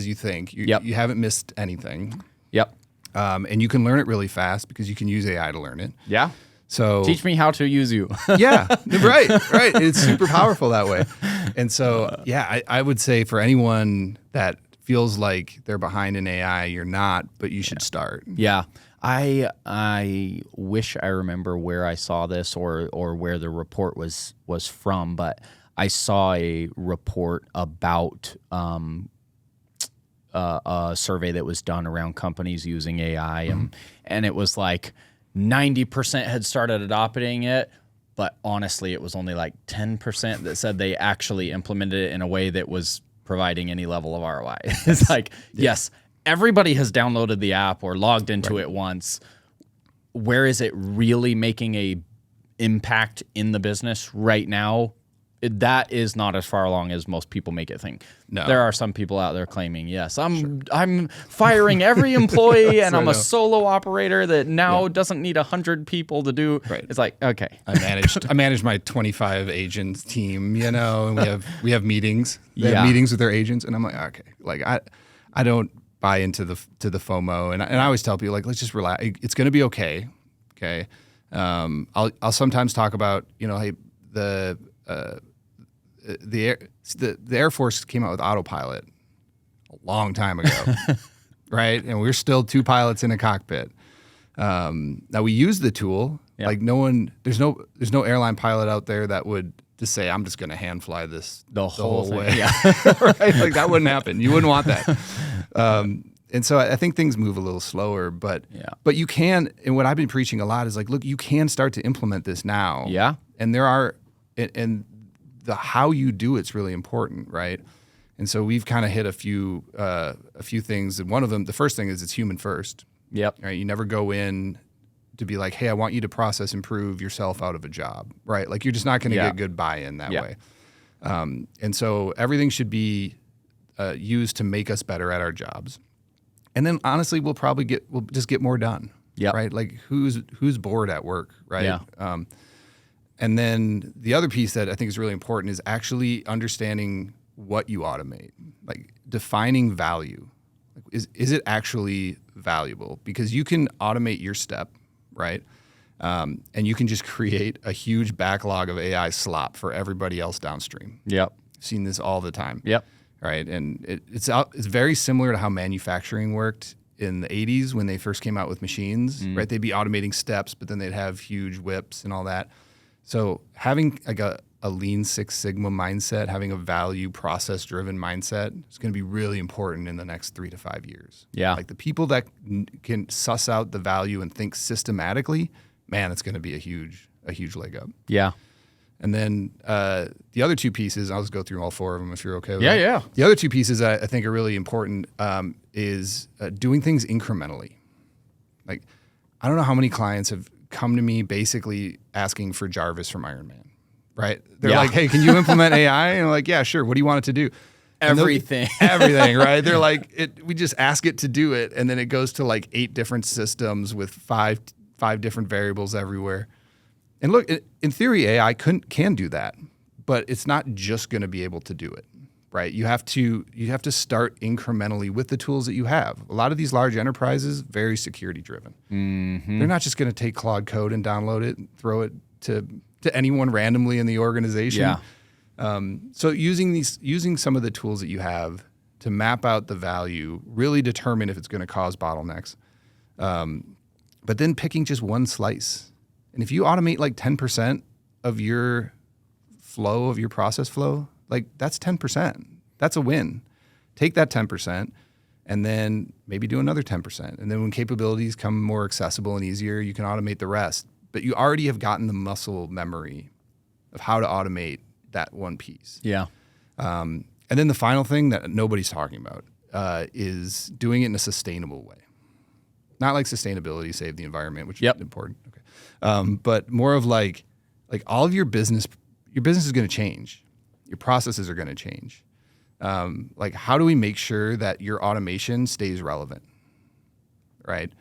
you think. You haven't missed anything. Yep. And you can learn it really fast because you can use AI to learn it. Yeah. So Teach me how to use you. yeah, right. It's super powerful that way. And so, I would say for anyone that feels like they're behind in AI, you're not, but you should start. Yeah. I wish I remember where I saw this or where the report was from, but I saw a report about a survey that was done around companies using AI, and it was like 90% had started adopting it, but honestly, it was only like 10% that said they actually implemented it in a way that was providing any level of ROI. It's like, yes, everybody has downloaded the app or logged into it once. Where is it really making a impact in the business right now? That is not as far along as most people make it think. No. There are some people out there claiming, yes, I'm firing every employee and I'm a solo operator that now doesn't need 100 people to do. Right. It's like, okay. I manage my 25 agents team, and we have meetings. They have meetings with their agents, and I'm like, okay, like I don't buy into the FOMO, and I always tell people, like, let's just relax. It's going to be okay. Okay. I'll sometimes talk about, hey, the Air Force came out with autopilot a long time ago, right? And we're still 2 pilots in a cockpit. Now we use the tool. Yeah. Like there's no airline pilot out there that would just say, I'm just going to hand fly this the whole thing. way. Yeah. Right? Like that wouldn't happen. You wouldn't want that. And so I think things move a little slower, but you can, and what I've been preaching a lot is like, look, you can start to implement this now. Yeah. And and the how you do it's really important, right? And so we've kind of hit a few things, and one of them, the first thing is it's human first. Yep. Right? You never go in to be like, hey, I want you to process improve yourself out of a job, right? Like you're just not going to get good buy-in that way. And so everything should be used to make us better at our jobs. And then honestly, we'll just get more done. Yep. Right? Like who's bored at work, right? Yeah. And then the other piece that I think is really important is actually understanding what you automate, like defining value. Like is it actually valuable? Because you can automate your step, right? And you can just create a huge backlog of AI slop for everybody else downstream. Yep. I've seen this all the time. Yep. Right. And it's very similar to how manufacturing worked in the 80s when they first came out with machines, right? They'd be automating steps, but then they'd have huge whips and all that. So having like a Lean Six Sigma mindset, having a value process driven mindset is going to be really important in the next 3 to 5 years. Yeah. Like the people that can suss out the value and think systematically, man, it's going to be a huge leg up. Yeah. And then the other 2 pieces, I'll just go through all 4 of them if you're okay with it. Yeah. The other 2 pieces I think are really important is doing things incrementally. Like, I don't know how many clients have come to me basically asking for Jarvis from Iron Man, right? They're like, hey, can you implement AI? And I'm like, yeah, sure. What do you want it to do? Everything. Everything, right? They're like, we just ask it to do it. And then it goes to like 8 different systems with five different variables everywhere. And look, in theory, AI can do that, but it's not just going to be able to do it, right? You have to start incrementally with the tools that you have. A lot of these large enterprises, very security driven. Mm-hmm. They're not just going to take Claude code and download it and throw it to anyone randomly in the organization. Yeah. So using some of the tools that you have to map out the value, really determine if it's going to cause bottlenecks, but then picking just one slice. And if you automate like 10% of your flow, of your process flow, like that's 10%. That's a win. Take that 10% and then maybe do another 10%. And then when capabilities come more accessible and easier, you can automate the rest. But you already have gotten the muscle memory of how to automate that one piece. Yeah. And then the final thing that nobody's talking about is doing it in a sustainable way. Not like sustainability, save the environment, which is important. Okay. But more of like all of your business is going to change. Your processes are going to change. Like how do we make sure that your automation stays relevant? right?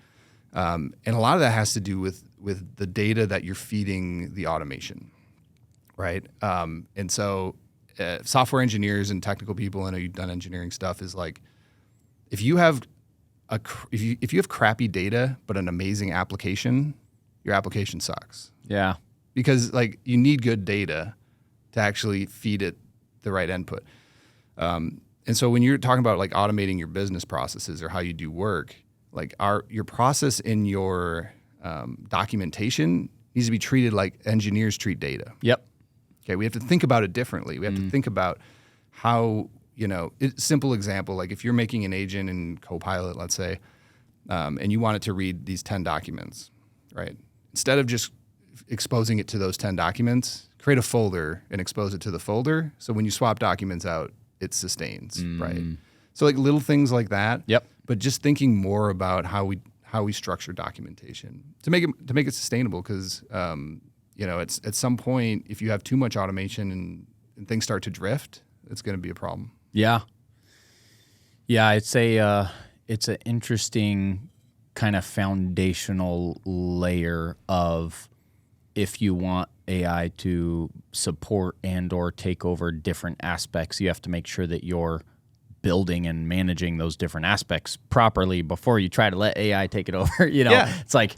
And a lot of that has to do with the data that you're feeding the automation, right? And so software engineers and technical people, I know you've done engineering stuff, is like if you have if you have crappy data but an amazing application, your application sucks. Yeah. Because like you need good data to actually feed it the right input. And so when you're talking about like automating your business processes or how you do work, like your process in your documentation needs to be treated like engineers treat data. Yep. Okay, we have to think about it differently. We have to think about how, simple example, like if you're making an agent in Copilot, let's say, and you want it to read these 10 documents, right? Instead of just exposing it to those 10 documents, create a folder and expose it to the folder. So when you swap documents out, it sustains, right? So like little things like that. Yep. But just thinking more about how we structure documentation to make it sustainable, because it's at some point if you have too much automation and things start to drift, it's going to be a problem. Yeah. Yeah, it's an interesting kind of foundational layer of if you want AI to support and or take over different aspects, you have to make sure that you're building and managing those different aspects properly before you try to let AI take it over. It's like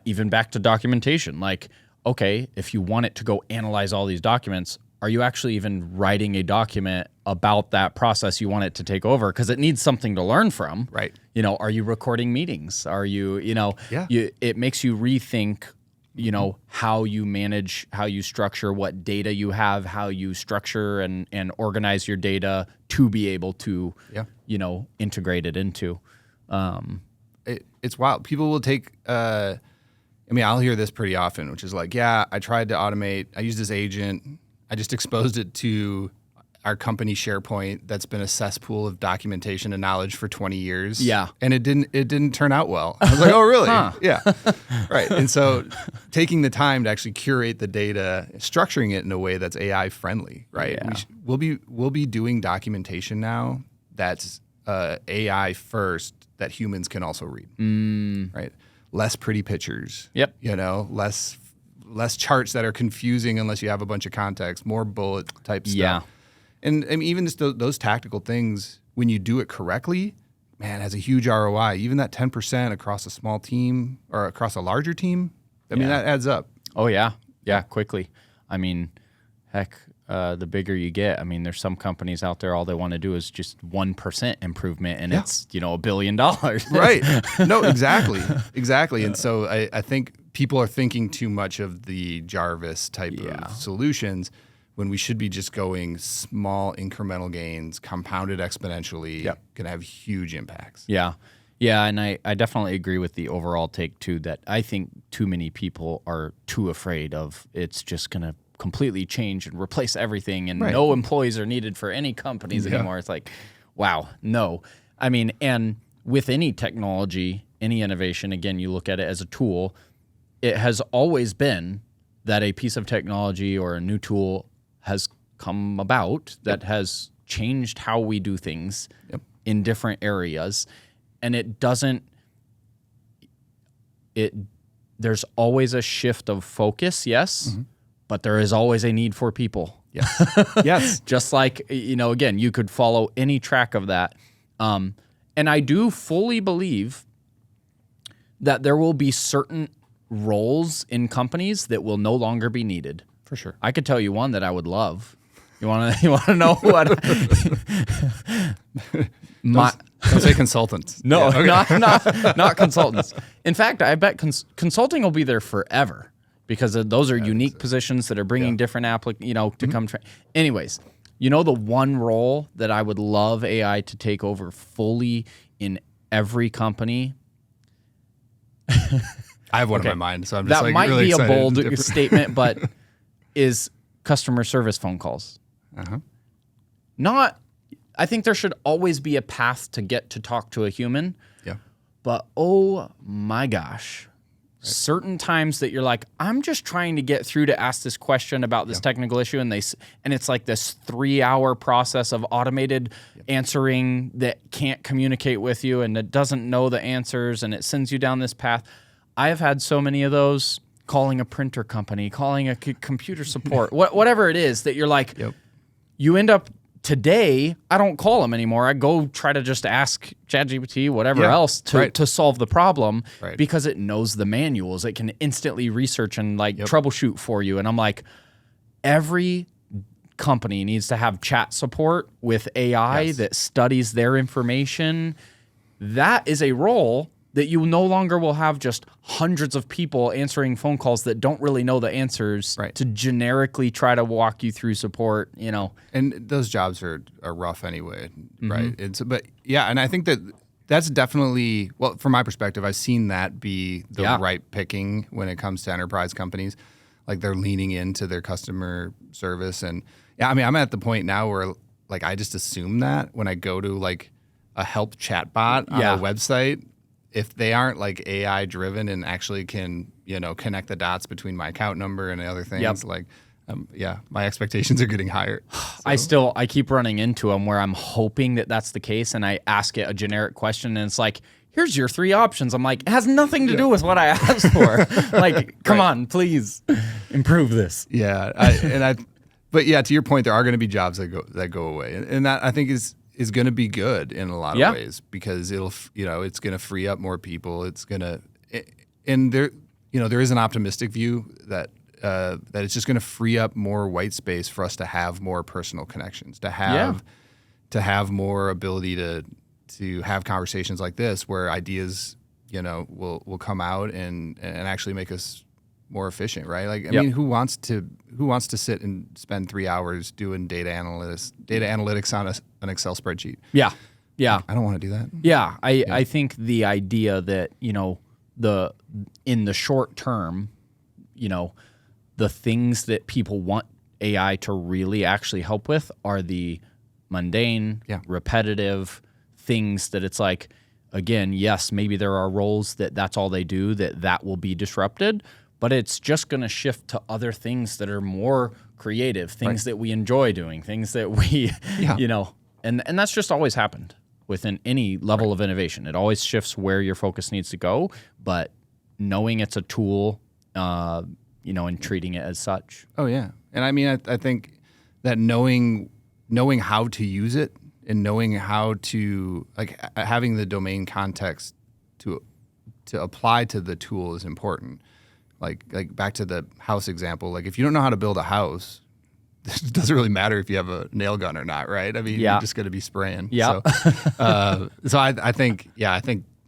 even back to documentation. Like, okay, if you want it to go analyze all these documents, are you actually even writing a document about that process you want it to take over? Because it needs something to learn from. Right. Are you recording meetings? Are you, it makes you rethink, how you manage, how you structure, what data you have, how you structure and organize your data to be able to, integrate it into. It's wild. People will take, I'll hear this pretty often, which is like, yeah, I tried to automate. I used this agent. I just exposed it to our company SharePoint that's been a cesspool of documentation and knowledge for 20 years. Yeah. And it didn't turn out well. I was like, oh, really? Huh. Yeah. Right. And so taking the time to actually curate the data, structuring it in a way that's AI friendly, right? Yeah. We'll be doing documentation now that's AI first that humans can also read, right? Less pretty pictures. Yep. Less charts that are confusing unless you have a bunch of context, more bullet type stuff. Yeah. And even just those tactical things, when you do it correctly, man, has a huge ROI. Even that 10% across a small team or across a larger team, that adds up. Oh, yeah. Yeah, quickly. Heck, the bigger you get, there's some companies out there, all they want to do is just 1% improvement, and it's, $1 billion. Right. No, exactly. Exactly. And so I think people are thinking too much of the Jarvis type of solutions when we should be just going small incremental gains, compounded exponentially, can have huge impacts. Yeah. Yeah, and I definitely agree with the overall take, too, that I think too many people are too afraid of it's just going to completely change and replace everything, and no employees are needed for any companies anymore. It's like, wow, no. And with any technology, any innovation, again, you look at it as a tool, it has always been that a piece of technology or a new tool has come about that has changed how we do things in different areas. And there's always a shift of focus, yes, but there is always a need for people. Yes. Yes. Just like, again, you could follow any track of that. And I do fully believe that there will be certain roles in companies that will no longer be needed. For sure. I could tell you one that I would love. You want to know what? Don't say consultants. No, not consultants. In fact, I bet consulting will be there forever because those are unique positions that are bringing different to come. Anyways, the one role that I would love AI to take over fully in every company. I have one in my mind, so I'm just that might really be a excited. bold statement, but is customer service phone calls. I think there should always be a path to get to talk to a human. Yeah. But oh my gosh, certain times that you're like, I'm just trying to get through to ask this question about this technical issue, and it's like this 3-hour process of automated answering that can't communicate with you and that doesn't know the answers, and it sends you down this path. I have had so many of those, calling a printer company, calling a computer support, whatever it is that you're like, you end up. Today, I don't call them anymore. I go try to just ask ChatGPT, whatever else, to solve the problem because it knows the manuals. It can instantly research and troubleshoot for you. And I'm like, every company needs to have chat support with AI that studies their information. That is a role that you no longer will have just hundreds of people answering phone calls that don't really know the answers to generically try to walk you through support, And those jobs are rough anyway, right? And I think that's definitely, well, from my perspective, I've seen that be the right picking when it comes to enterprise companies. Like they're leaning into their customer service. And I'm at the point now where like I just assume that when I go to like a help chatbot on a website, if they aren't like AI driven and actually can, connect the dots between my account number and the other things, my expectations are getting higher. So. I keep running into them where I'm hoping that that's the case, and I ask it a generic question, and it's like, here's your 3 options. I'm like, it has nothing to do with what I asked for. Like, come on, please improve this. But to your point, there are going to be jobs that go away, and that I think is going to be good in a lot of ways because it's going to free up more people. It's going to, and there is an optimistic view that it's just going to free up more white space for us to have more personal connections, to have more ability to have conversations like this where ideas, will come out and actually make us more efficient, right? Like, I mean, who wants to sit and spend 3 hours doing data analytics on an Excel spreadsheet? Yeah. I don't want to do that. Yeah. I think the idea that, in the short term, the things that people want AI to really actually help with are the mundane, repetitive things that it's like, again, yes, maybe there are roles that's all they do, that will be disrupted, but it's just going to shift to other things that are more creative, things that we enjoy doing, things that we, and that's just always happened within any level of innovation. It always shifts where your focus needs to go, but knowing it's a tool, and treating it as such. Oh, yeah. And I mean, I think that knowing how to use it and knowing how to, like, having the domain context to apply to the tool is important. Like back to the house example, like if you don't know how to build a house, it doesn't really matter if you have a nail gun or not, right? I mean, you're just going to be spraying. Yeah. So I think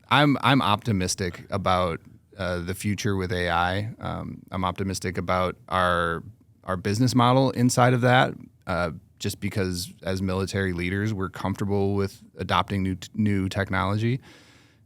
I'm optimistic about the future with AI. I'm optimistic about our business model inside of that. Just because as military leaders, we're comfortable with adopting new technology,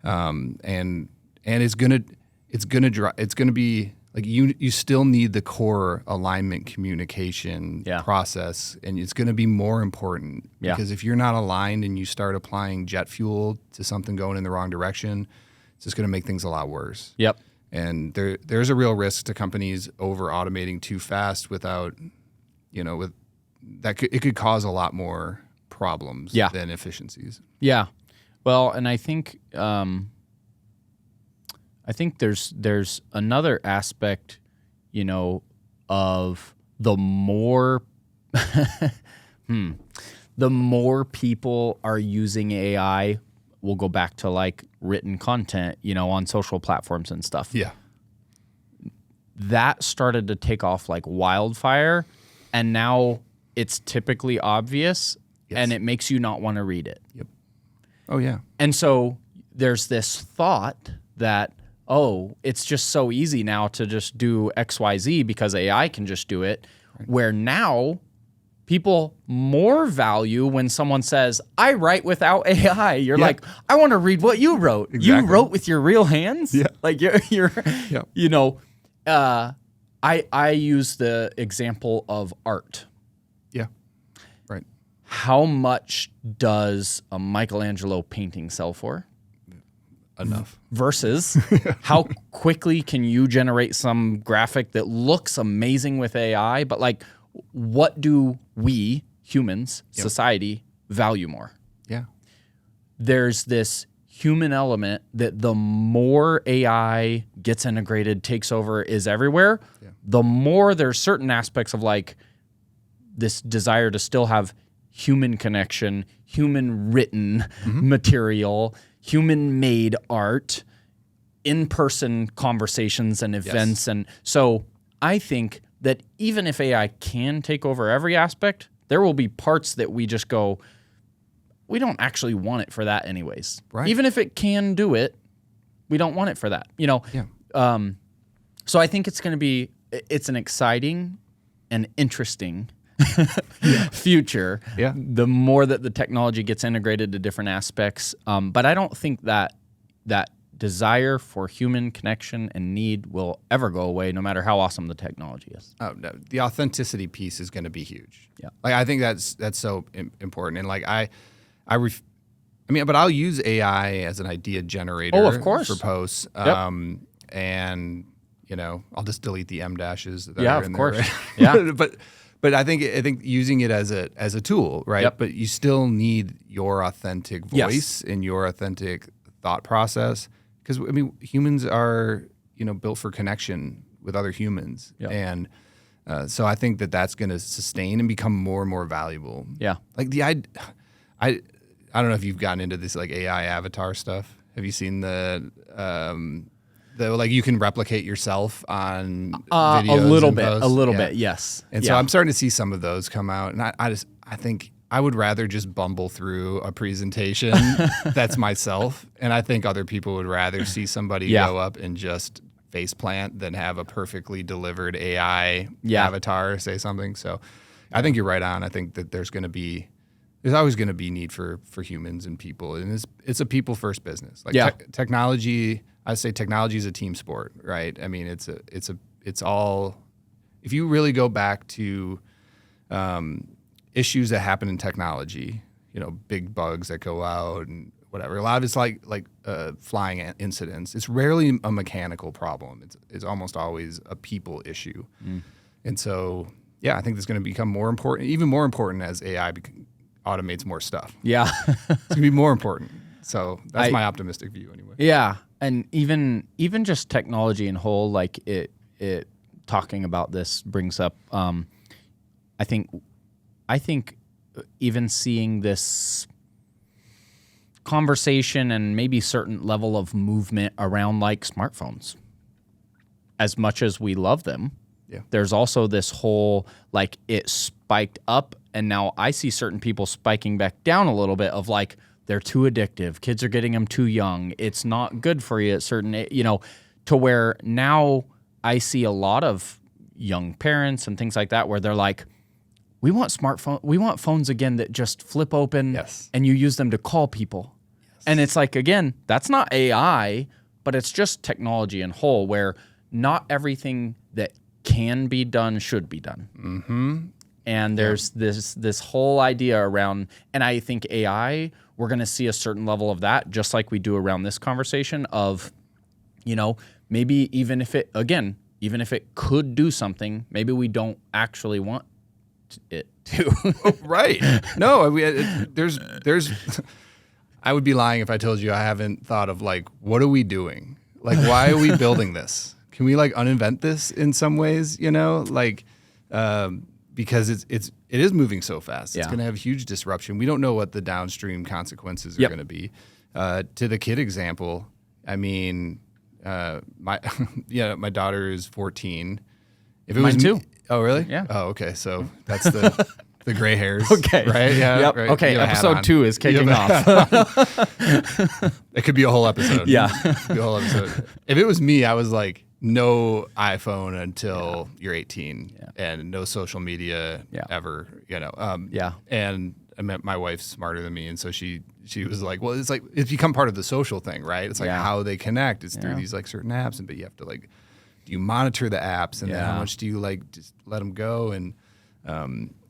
and it's gonna be like you still need the core alignment communication process, and it's gonna be more important because if you're not aligned and you start applying jet fuel to something going in the wrong direction, it's just gonna make things a lot worse. Yep. And there's a real risk to companies over automating too fast without, it could cause a lot more problems than efficiencies. Yeah. Well, and I think there's another aspect, of the more the more people are using AI, we'll go back to like written content, on social platforms and stuff. Yeah. That started to take off like wildfire, and now it's typically obvious and it makes you not want to read it. Yep. Oh, yeah. And so there's this thought that, it's just so easy now to just do XYZ because AI can just do it, where now people more value when someone says, I write without AI. You're like, I want to read what you wrote. Exactly. You wrote with your real hands? Yeah. Like you're I use the example of art. Yeah. Right. How much does a Michelangelo painting sell for? enough. versus how quickly can you generate some graphic that looks amazing with AI, but like what do we humans, society, value more? Yeah. There's this human element that the more AI gets integrated, takes over, is everywhere, the more there's certain aspects of like this desire to still have human connection, human written material, human made art, in-person conversations and events. And so I think that even if AI can take over every aspect, there will be parts that we just go, we don't actually want it for that anyways. Right. Even if it can do it, we don't want it for that, you know? Yeah. So I think it's an exciting and interesting future. Yeah. The more that the technology gets integrated to different aspects. But I don't think that desire for human connection and need will ever go away, no matter how awesome the technology is. Oh, no. The authenticity piece is going to be huge. Yeah. Like, I think that's so important. And like, but I'll use AI as an idea generator. Oh, of course. For posts. Yep. And you know, I'll just delete the M dashes. That Yeah, are of in course. There, right? Yeah. But I think using it as a tool, right? Yep. But you still need your authentic Yes. voice and your authentic thought process, because I mean, humans are built for connection with other humans, Yep. and so I think that's going to sustain and become more and more valuable. Yeah. Like I don't know if you've gotten into this like AI avatar stuff. Have you seen the like you can replicate yourself on videos? A little and bit, posts? Yeah. yes. And so I'm starting to see some of those come out, and I think I would rather just bumble through a presentation that's myself, and I think other people would rather see somebody go up and just face plant than have a perfectly delivered AI avatar say something. So I think you're right on. I think that there's always going to be need for humans and people, and it's a people first business. Like technology. I say technology is a team sport, right? I mean, it's all. If you really go back to issues that happen in technology, big bugs that go out and whatever. A lot of it's like flying incidents. It's rarely a mechanical problem. It's almost always a people issue, and so I think it's going to become more important, even more important as AI automates more stuff. Yeah. It's going to be more important. So that's my optimistic view anyway. Yeah, and even just technology in whole, like it talking about this brings up. I think even seeing this conversation and maybe certain level of movement around like smartphones, as much as we love them, there's also this whole like it spiked up, and now I see certain people spiking back down a little bit of like. They're too addictive. Kids are getting them too young. It's not good for you at certain, to where now I see a lot of young parents and things like that where they're like, we want phones again that just flip open and you use them to call people. Yes. And it's like, again, that's not AI, but it's just technology in whole where not everything that can be done should be done. Mm-hmm. And there's this whole idea around, and I think AI, we're going to see a certain level of that, just like we do around this conversation of, maybe even if it could do something, maybe we don't actually want it to. Right. No, there's. I would be lying if I told you I haven't thought of like, what are we doing? Like, why are we building this? Can we like uninvent this in some ways? Because it is moving so fast. It's going to have huge disruption. We don't know what the downstream consequences are going to be. To the kid example, I mean, my daughter is 14. If it Mine was too. Oh, really? Yeah. Oh, okay. So that's the gray hairs. Okay. Right? Yeah. Yep. Right. Okay. Episode 2 is kicking off. It could be a whole episode. Yeah. It could be a whole episode. If it was me, I was like, no iPhone until you're 18 and no social media ever, And I mean, my wife's smarter than me. And so she was like, well, it's become part of the social thing, right? It's like how they connect. It's through these like certain apps. But you have to like, do you monitor the apps and then how much do you like just let them go? And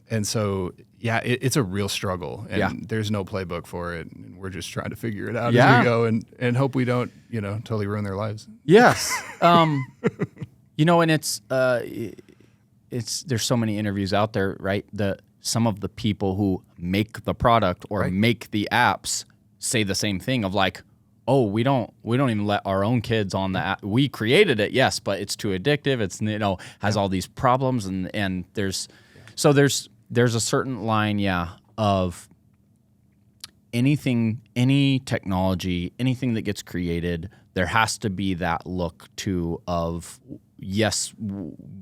And so, yeah, it's a real struggle, and Yeah. there's no playbook for it. And we're just trying to figure it out Yeah. as we go and hope we don't, totally ruin their lives. Yes. And it's there's so many interviews out there, right? Some of the people who make the product or make the apps say the same thing of like, oh, we don't even let our own kids on the app. We created it, yes, but it's too addictive. It's has all these problems, and there's a certain line, of any technology, anything that gets created, there has to be that look too of, yes,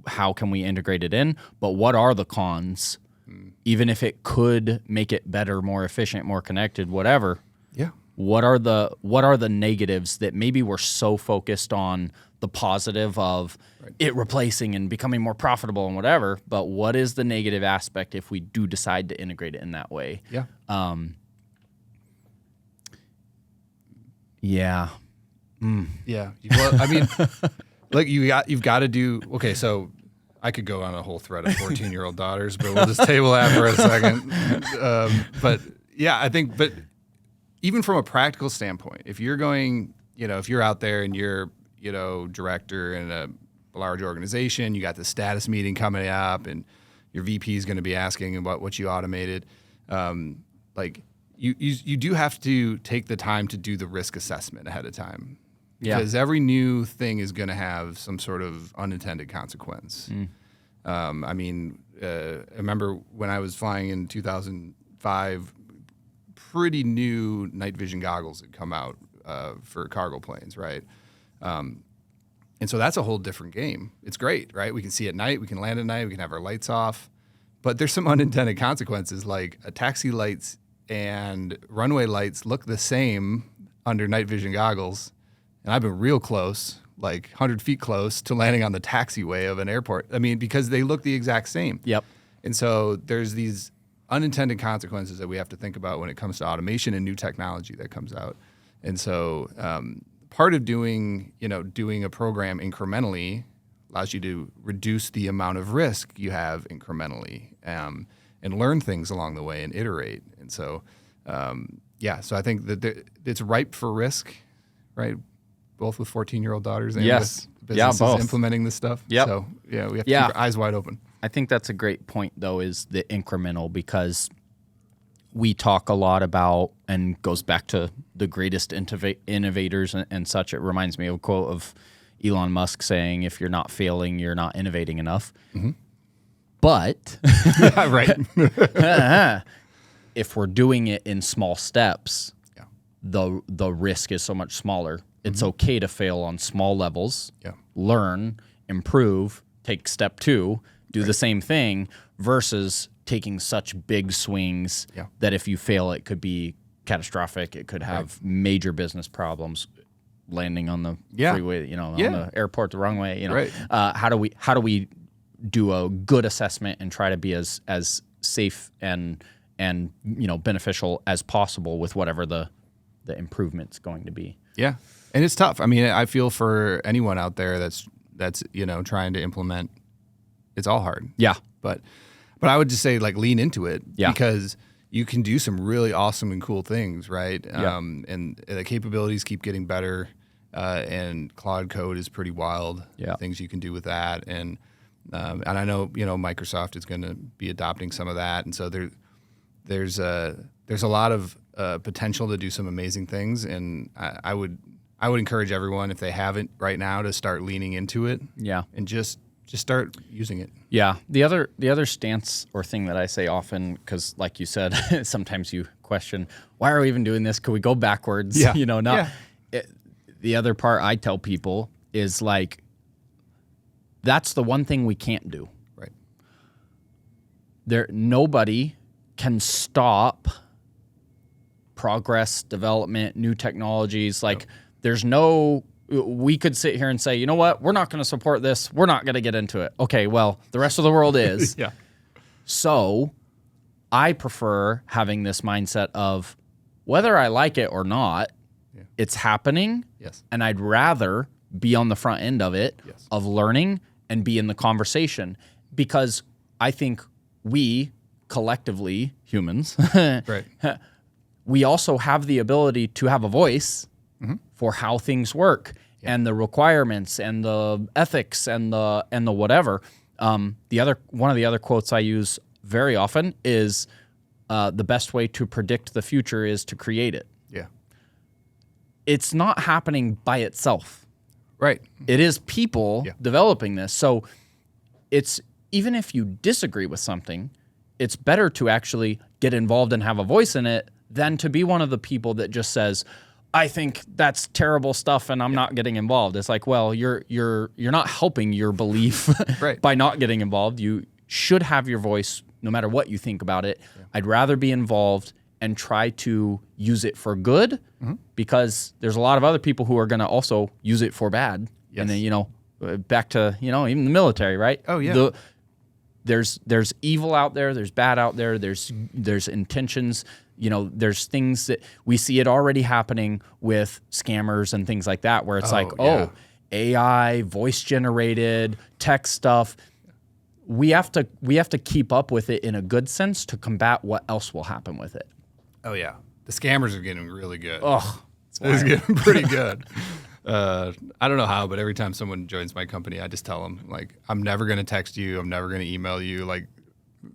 how can we integrate it in, but what are the cons? Even if it could make it better, more efficient, more connected, whatever. Yeah. What are the negatives that maybe we're so focused on the positive of it replacing and becoming more profitable and whatever, but what is the negative aspect if we do decide to integrate it in that way? Yeah. Yeah. Yeah. Well, I mean, like you've got to do, okay, so I could go on a whole thread of 14-year-old daughters, but we'll just table that for a second. But yeah, I think, but even from a practical standpoint, if you're going, if you're out there and you're, director in a large organization, you got the status meeting coming up and your VP is going to be asking about what you automated. Like you do have to take the time to do the risk assessment ahead of time. Because every new thing is going to have some sort of unintended consequence. I remember when I was flying in 2005, pretty new night vision goggles had come out for cargo planes, right? And so that's a whole different game. It's great, right? We can see at night, we can land at night, we can have our lights off. But there's some unintended consequences, like taxi lights and runway lights look the same under night vision goggles. And I've been real close, like 100 feet close, to landing on the taxiway of an airport. I mean, because they look the exact same. Yep. And so there's these unintended consequences that we have to think about when it comes to automation and new technology that comes out. And so part of doing a program incrementally allows you to reduce the amount of risk you have incrementally and learn things along the way and iterate. And so, so I think that it's ripe for risk, right? Both with 14-year-old daughters and with businesses both. Implementing this stuff. Yep. So, we have to keep our eyes wide open. I think that's a great point, though, is the incremental, because we talk a lot about, and goes back to the greatest innovators and such. It reminds me of a quote of Elon Musk saying, if you're not failing, you're not innovating enough. Mm-hmm. But if we're doing it in small steps, the risk is so much smaller. It's okay to fail on small levels, learn, improve, take step 2, do the same thing, versus taking such big swings that if you fail, it could be catastrophic. It could have major business problems, landing on the freeway, on the airport the wrong way. How do we do a good assessment and try to be as safe and beneficial as possible with whatever the improvement's going to be? Yeah. And it's tough. I mean, I feel for anyone out there that's trying to implement. It's all hard. Yeah. But I would just say, like, lean into it because you can do some really awesome and cool things, right? And the capabilities keep getting better, and Cloud Code is pretty wild. Yeah. Things you can do with that, and I know Microsoft is going to be adopting some of that, and so there's a lot of potential to do some amazing things, and I would encourage everyone, if they haven't right now, to start leaning into it. Yeah. And just start using it. Yeah. The other stance or thing that I say often, because like you said, sometimes you question, why are we even doing this? Could we go backwards? Yeah. The other part I tell people is, like, that's the one thing we can't do. Right. Nobody can stop progress, development, new technologies. Like, there's no, we could sit here and say, you know what, we're not going to support this. We're not going to get into it. Okay, well, the rest of the world is. Yeah. So I prefer having this mindset of, whether I like it or not, it's happening. Yes. And I'd rather be on the front end of it, of learning and be in the conversation, because I think we collectively humans, Right. we also have the ability to have a voice for how things work and the requirements and the ethics and the whatever. One of the other quotes I use very often is the best way to predict the future is to create it. Yeah. It's not happening by itself. Right. It is people developing this. So it's, even if you disagree with something, it's better to actually get involved and have a voice in it than to be one of the people that just says, I think that's terrible stuff and I'm not getting involved. It's like, well, you're not helping your belief Right. by not getting involved. You should have your voice no matter what you think about it. Yeah. I'd rather be involved and try to use it for good because there's a lot of other people who are going to also use it for bad. Yes. And then, back to, even the military, right? Oh, yeah. There's evil out there. There's bad out there. There's intentions. There's things that we see it already happening with scammers and things like that, where it's AI, voice generated, text stuff. We have to keep up with it in a good sense to combat what else will happen with it. Oh yeah, the scammers are getting really good. Oh, it's getting pretty good. I don't know how, but every time someone joins my company, I just tell them, like, I'm never going to text you. I'm never going to email you, like,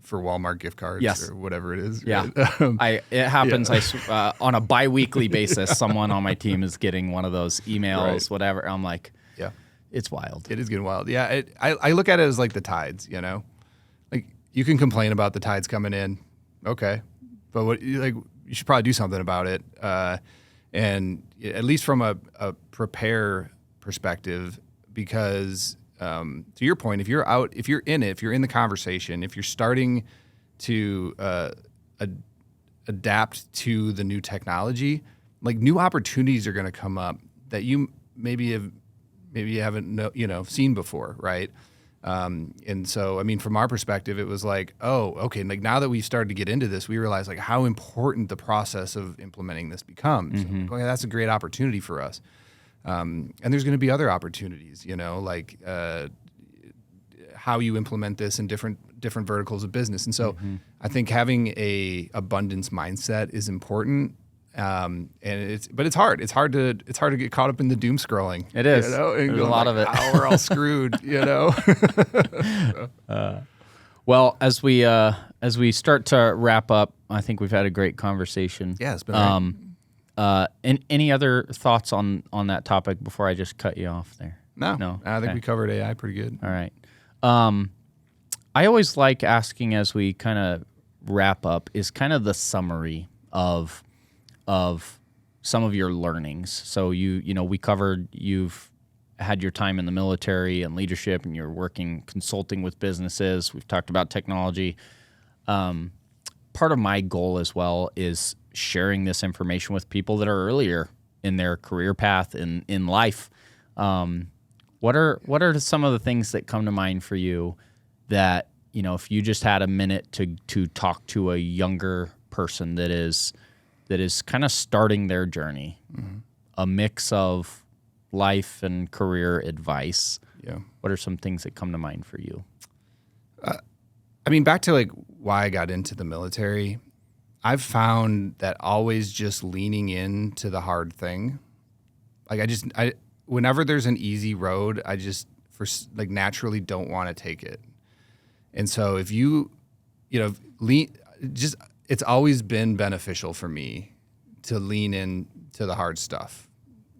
for Walmart gift cards or whatever it is. Yeah. Right? It happens on a bi-weekly basis. Someone on my team is getting one of those emails, whatever. I'm like, yeah, it's wild. It is getting wild. Yeah. I look at it as like the tides, like you can complain about the tides coming in. Okay. But you should probably do something about it. And at least from a prepare perspective, because to your point, if you're in it, if you're in the conversation, if you're starting to adapt to the new technology, like new opportunities are going to come up that you maybe you haven't seen before, right? And so, I mean, from our perspective, it was like, oh, okay, like now that we started to get into this, we realized like how important the process of implementing this becomes. Mm-hmm. Okay, that's a great opportunity for us. And there's going to be other opportunities, like how you implement this in different verticals of business. And so I think having a abundance mindset is important. But it's hard. It's hard to get caught up in the doom scrolling. It is. And There's a lot of it. Oh, we're all screwed. Well, as we start to wrap up, I think we've had a great conversation. Yeah, it's been. Any other thoughts on that topic before I just cut you off there? No. I think we covered AI pretty good. All right. I always like asking as we kind of wrap up is kind of the summary of some of your learnings. So we covered you've had your time in the military and leadership, and you're working consulting with businesses. We've talked about technology. Part of my goal as well is sharing this information with people that are earlier in their career path in life. What are some of the things that come to mind for you that, if you just had a minute to talk to a younger person that is kind of starting their journey, a mix of life and career advice? Yeah. What are some things that come to mind for you? I mean, back to like why I got into the military, I've found that always just leaning into the hard thing. Like whenever there's an easy road, I just naturally don't want to take it. And so if you it's always been beneficial for me to lean into the hard stuff.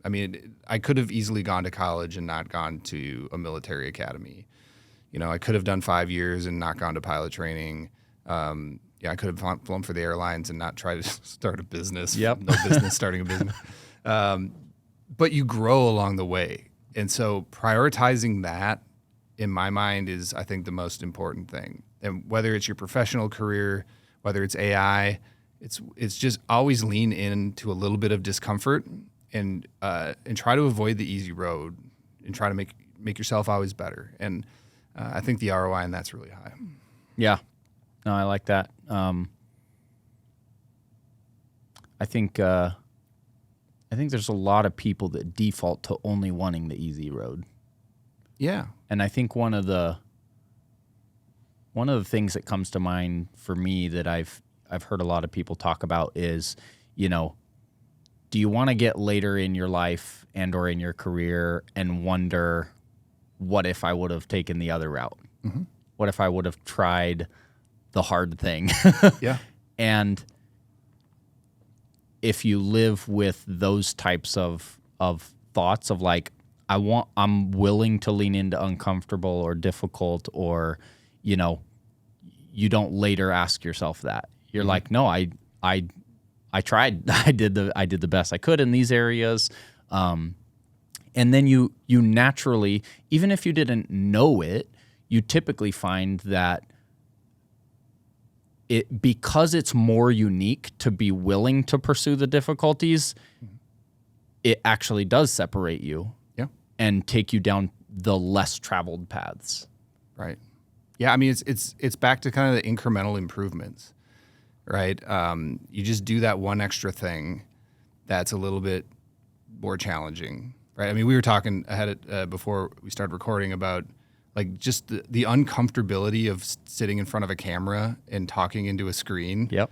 I mean, I could have easily gone to college and not gone to a military academy. I could have done 5 years and not gone to pilot training. I could have flown for the airlines and not tried to start a business. Yep. No business starting a business. But you grow along the way. And so prioritizing that, in my mind, is, I think, the most important thing. And whether it's your professional career, whether it's AI, it's just always lean into a little bit of discomfort and try to avoid the easy road and try to make yourself always better. And I think the ROI on that's really high. Yeah. No, I like that. I think there's a lot of people that default to only wanting the easy road. Yeah. And I think one of the one of the things that comes to mind for me that I've heard a lot of people talk about is, you know, do you want to get later in your life and or in your career and wonder, what if I would have taken the other route? Mm-hmm. What if I would have tried the hard thing? Yeah. And if you live with those types of thoughts of like, I'm willing to lean into uncomfortable or difficult, or, you know, you don't later ask yourself that. You're like, no, I tried. I did the best I could in these areas. And then you naturally, even if you didn't know it, you typically find that because it's more unique to be willing to pursue the difficulties, it actually does separate you. Yeah. And take you down the less traveled paths. Right. Yeah. I mean, it's back to kind of the incremental improvements, right? You just do that one extra thing that's a little bit more challenging, right? I mean, we were talking ahead before we started recording about like just the uncomfortability of sitting in front of a camera and talking into a screen. Yep.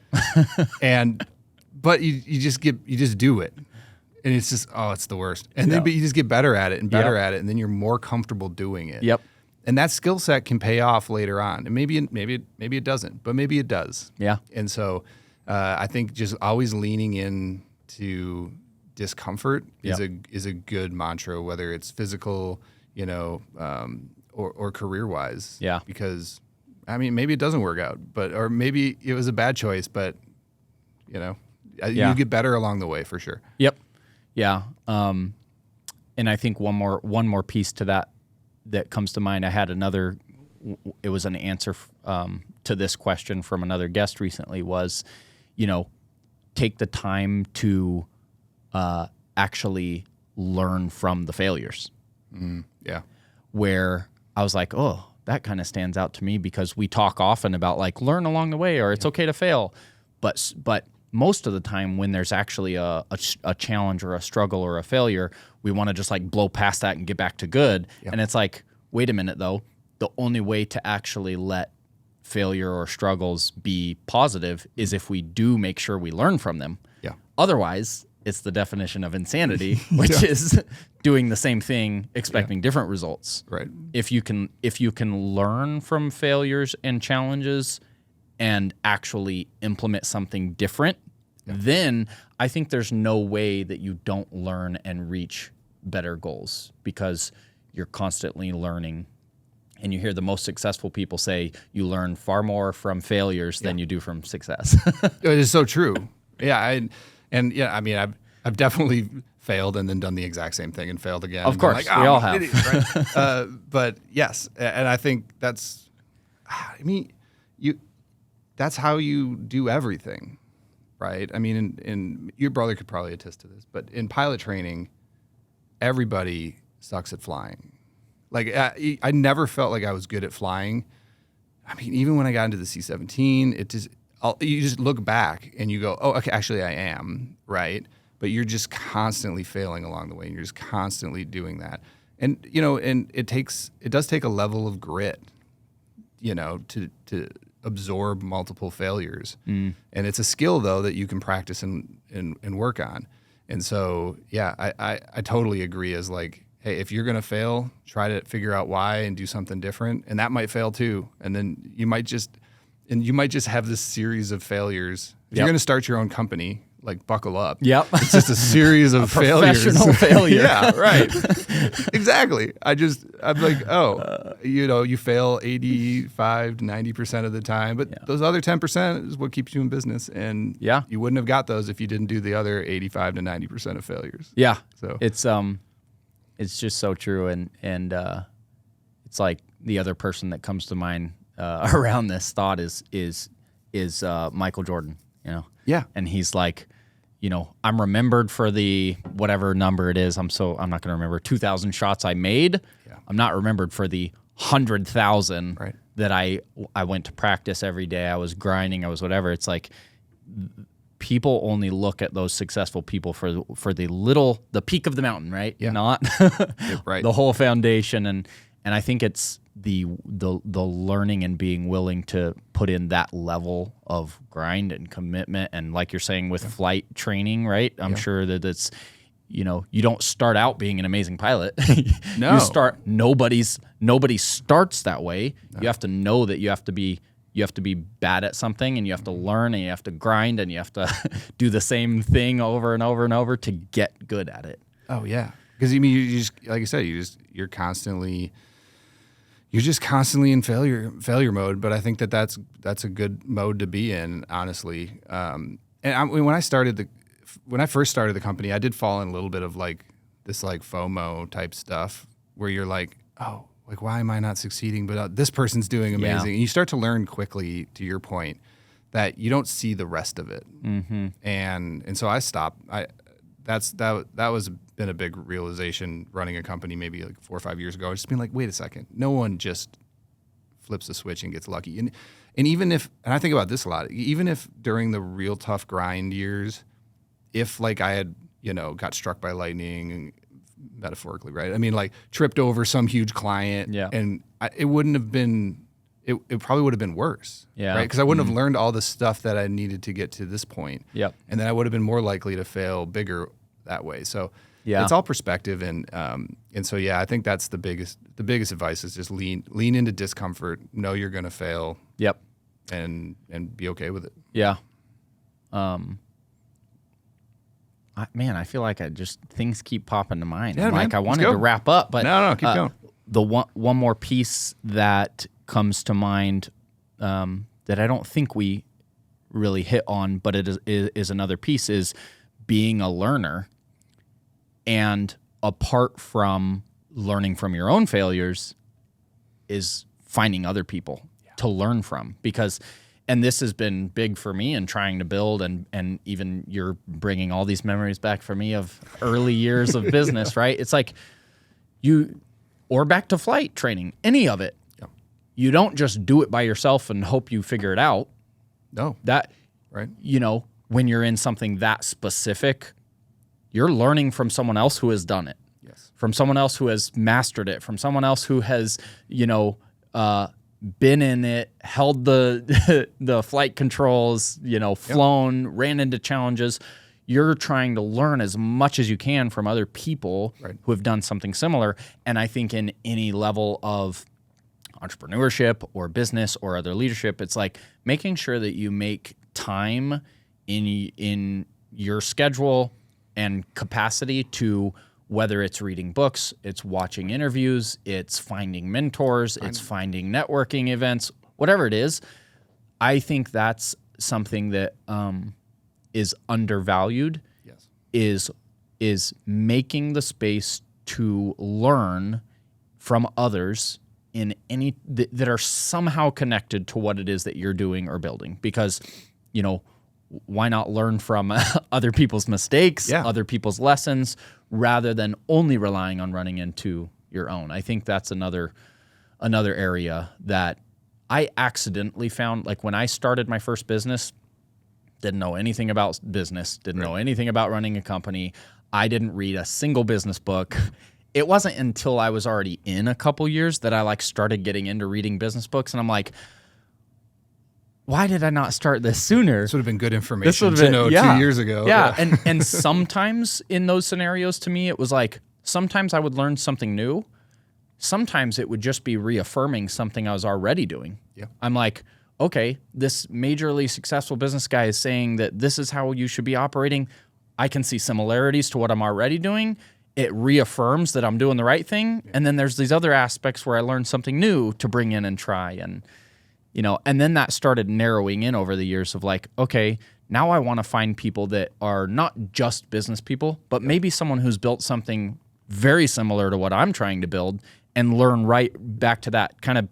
But you just do it. And it's just, it's the worst. And then, but you just get better at it and better at it. And then you're more comfortable doing it. Yep. And that skill set can pay off later on. And maybe it doesn't, but maybe it does. Yeah. And so I think just always leaning in to discomfort is a good mantra, whether it's physical, you know, or career wise. Yeah. Because I mean, maybe it doesn't work out, or maybe it was a bad choice, but you know, you get better along the way for sure. Yep. Yeah. And I think one more piece to that comes to mind. I had another, it was an answer to this question from another guest recently was, you know, take the time to actually learn from the failures. Yeah. Where I was like, oh, that kind of stands out to me because we talk often about like learn along the way or it's okay to fail. But most of the time when there's actually a challenge or a struggle or a failure, we want to just like blow past that and get back to good. Yep. And it's like, wait a minute though, the only way to actually let failure or struggles be positive is if we do make sure we learn from them. Yeah. Otherwise, it's the definition of insanity, which is doing the same thing, expecting different results. Right. If you can learn from failures and challenges and actually implement something different, then I think there's no way that you don't learn and reach better goals because you're constantly learning. And you hear the most successful people say you learn far more from failures than you do from success. It is so true. Yeah. I mean, I've definitely failed and then done the exact same thing and failed again. Of course, we all have. Idiot, right? But yes, and I think that's how you do everything, right? I mean, in your brother could probably attest to this, but in pilot training, everybody sucks at flying. Like I never felt like I was good at flying. I mean, even when I got into the C-17, you just look back and you go, oh, okay, actually I am, right? But you're just constantly failing along the way, and you're just constantly doing that. And you know, and it does take a level of grit, you know, to absorb multiple failures. And it's a skill though that you can practice and work on. And so, yeah, I totally agree as like, hey, if you're going to fail, try to figure out why and do something different. And that might fail too. And then you might just have this series of failures. If you're going to start your own company, like buckle up. Yep. It's just a series of failures. Professional failure. Yeah, right. Exactly. I'm like, you know, you fail 85 to 90% of the time, but those other 10% is what keeps you in business. And you wouldn't have got those if you didn't do the other 85 to 90% of failures. Yeah. So it's just so true. And it's like the other person that comes to mind around this thought is Michael Jordan, you know? Yeah. And he's like, you know, I'm remembered for the whatever number it is. I'm not going to remember 2,000 shots I made. Yeah. I'm not remembered for the 100,000 that I went to practice every day. I was grinding. I was whatever. It's like people only look at those successful people for the peak of the mountain, right? Yeah. Not right. the whole foundation. And I think it's the learning and being willing to put in that level of grind and commitment. And like you're saying with flight training, right? I'm sure that it's, you don't start out being an amazing pilot. No. Nobody starts that way. No. You have to know that you have to be bad at something, and you have to learn, and you have to grind, and you have to do the same thing over and over and over to get good at it. Oh yeah. Because you just, like I said, you're constantly in failure mode. But I think that's a good mode to be in, honestly. When I first started the company, I did fall in a little bit of like this like FOMO type stuff where you're like, oh, like why am I not succeeding? But this person's doing amazing, and you start to learn quickly, to your point, that you don't see the rest of it. Mm-hmm. And so I stopped. That was been a big realization running a company maybe like 4 or 5 years ago. Just being like, wait a second, no one just flips the switch and gets lucky. And even if, and I think about this a lot, even if during the real tough grind years, if like I had, got struck by lightning, metaphorically, right? I mean, like tripped over some huge client, and it wouldn't have been, it probably would have been worse, right? Because I wouldn't have learned all the stuff that I needed to get to this point. Yep. And then I would have been more likely to fail bigger that way. So it's all perspective, and so I think that's the biggest advice is just lean into discomfort. Know you're going to fail. Yep. And be okay with it. Yeah. I feel like things keep popping to mind. Yeah, I wanted to wrap up, but no, keep going. The one more piece that comes to mind that I don't think we really hit on, but it is another piece, is being a learner. And apart from learning from your own failures is finding other people to learn from. And this has been big for me in trying to build, and even you're bringing all these memories back for me of early years of business, right? It's like or back to flight training, any of it. Yeah. You don't just do it by yourself and hope you figure it out. No. That, right. When you're in something that specific, you're learning from someone else who has done it. Yes. From someone else who has mastered it, from someone else who has, been in it, held the flight controls, flown, ran into challenges. You're trying to learn as much as you can from other people who have done something similar. And I think in any level of entrepreneurship or business or other leadership, it's like making sure that you make time in your schedule and capacity to, whether it's reading books, it's watching interviews, it's finding mentors, it's finding networking events, whatever it is. I think that's something that is undervalued. Yes. Is making the space to learn from others in any that are somehow connected to what it is that you're doing or building. Because, why not learn from other people's mistakes, other people's lessons, rather than only relying on running into your own? I think that's another area that I accidentally found. Like when I started my first business, didn't know anything about business, didn't know anything about running a company. I didn't read a single business book. It wasn't until I was already in a couple years that I started getting into reading business books, and I'm like, why did I not start this sooner? This would have been good information to know 2 years ago. Yeah, and sometimes in those scenarios, to me, it was like, sometimes I would learn something new. Sometimes it would just be reaffirming something I was already doing. Yeah. I'm like, okay, this majorly successful business guy is saying that this is how you should be operating. I can see similarities to what I'm already doing. It reaffirms that I'm doing the right thing. Yeah. And then there's these other aspects where I learned something new to bring in and try. And then that started narrowing in over the years of like, okay, now I want to find people that are not just business people, but maybe someone who's built something very similar to what I'm trying to build, and learn right back to that, kind of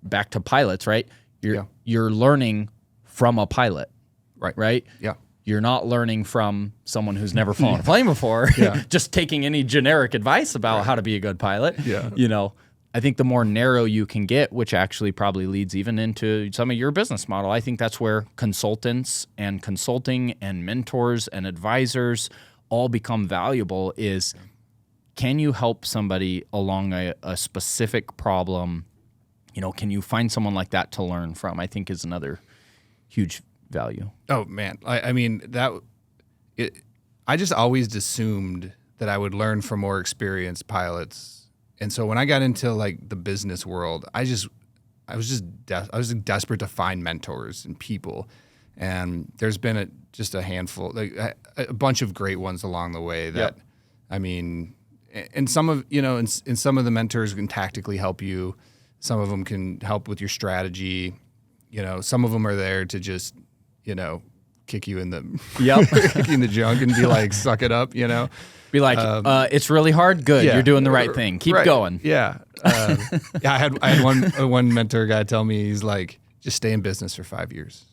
back to pilots, right? You're learning from a pilot, right? Yeah. You're not learning from someone who's never flown a plane before, just taking any generic advice about how to be a good pilot. Yeah. I think the more narrow you can get, which actually probably leads even into some of your business model, I think that's where consultants and consulting and mentors and advisors all become valuable. Is, can you help somebody along a specific problem can you find someone like that to learn from? I think is another huge value. Oh man, I mean I just always assumed that I would learn from more experienced pilots, and so when I got into like the business world, I was desperate to find mentors and people, and there's been just a handful, like a bunch of great ones along the way. That I mean, and some of and some of the mentors can tactically help you. Some of them can help with your strategy. Some of them are there to just kick you in the kick you in the junk and be like, suck it up. Be like, it's really hard. Good, you're doing the right thing. Keep going. Yeah, I had one mentor guy tell me, he's like, just stay in business for 5 years.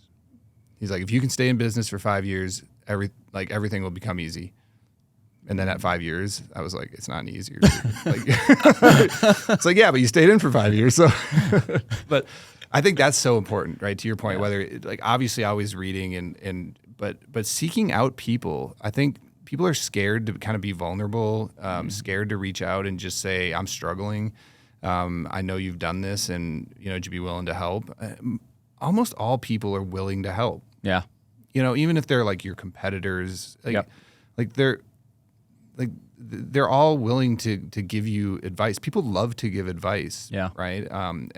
He's like, if you can stay in business for 5 years, everything will become easy. And then at 5 years, I was like, it's not any easier. It's like, yeah, but you stayed in for 5 years. So, but I think that's so important, right? To your point, whether obviously always reading but seeking out people. I think people are scared to kind of be vulnerable, scared to reach out and just say, I'm struggling. I know you've done this, and would you be willing to help? Almost all people are willing to help. Yeah. Even if they're like your competitors, they're all willing to give you advice. People love to give advice. Yeah. Right. And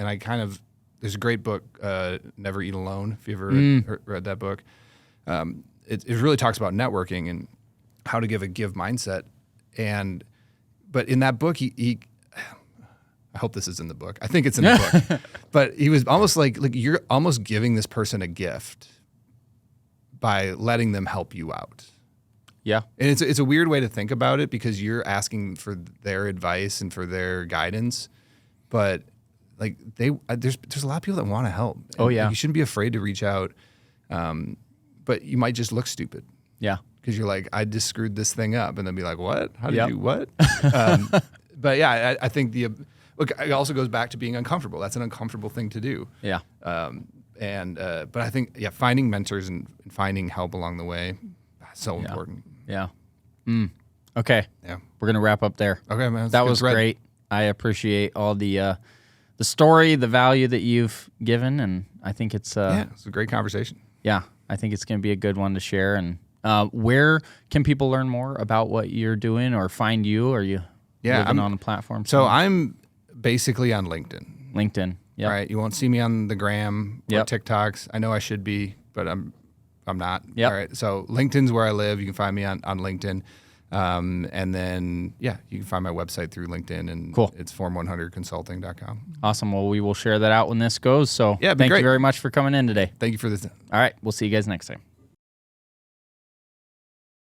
there's a great book, Never Eat Alone. If you ever read that book, it really talks about networking and how to give a give mindset. But in that book, he I hope this is in the book. I think it's in the book. But he was almost like you're almost giving this person a gift by letting them help you out. Yeah. And it's a weird way to think about it, because you're asking for their advice and for their guidance, but there's a lot of people that want to help. Oh yeah. You shouldn't be afraid to reach out. But you might just look stupid. Yeah. Because you're like, I just screwed this thing up, and they'll be like, what? How did you what? But yeah, I think it also goes back to being uncomfortable. That's an uncomfortable thing to do. Yeah. But I think finding mentors and finding help along the way, so important. Yeah. Okay. Yeah. We're gonna wrap up there. Okay, man. That was great. I appreciate all the story, the value that you've given, and I think it's it's a great conversation. Yeah, I think it's gonna be a good one to share. And where can people learn more about what you're doing or find you? Are you living on a platform? So I'm basically on LinkedIn. LinkedIn. Yeah. All right. You won't see me on the gram or TikToks. I know I should be, but I'm not. Yep. All right. So LinkedIn's where I live. You can find me on LinkedIn. And then, you can find my website through LinkedIn, and cool. It's form100consulting.com. Awesome. Well, we will share that out when this goes. So thank you very much for coming in today. Thank you for this. All right. We'll see you guys next time.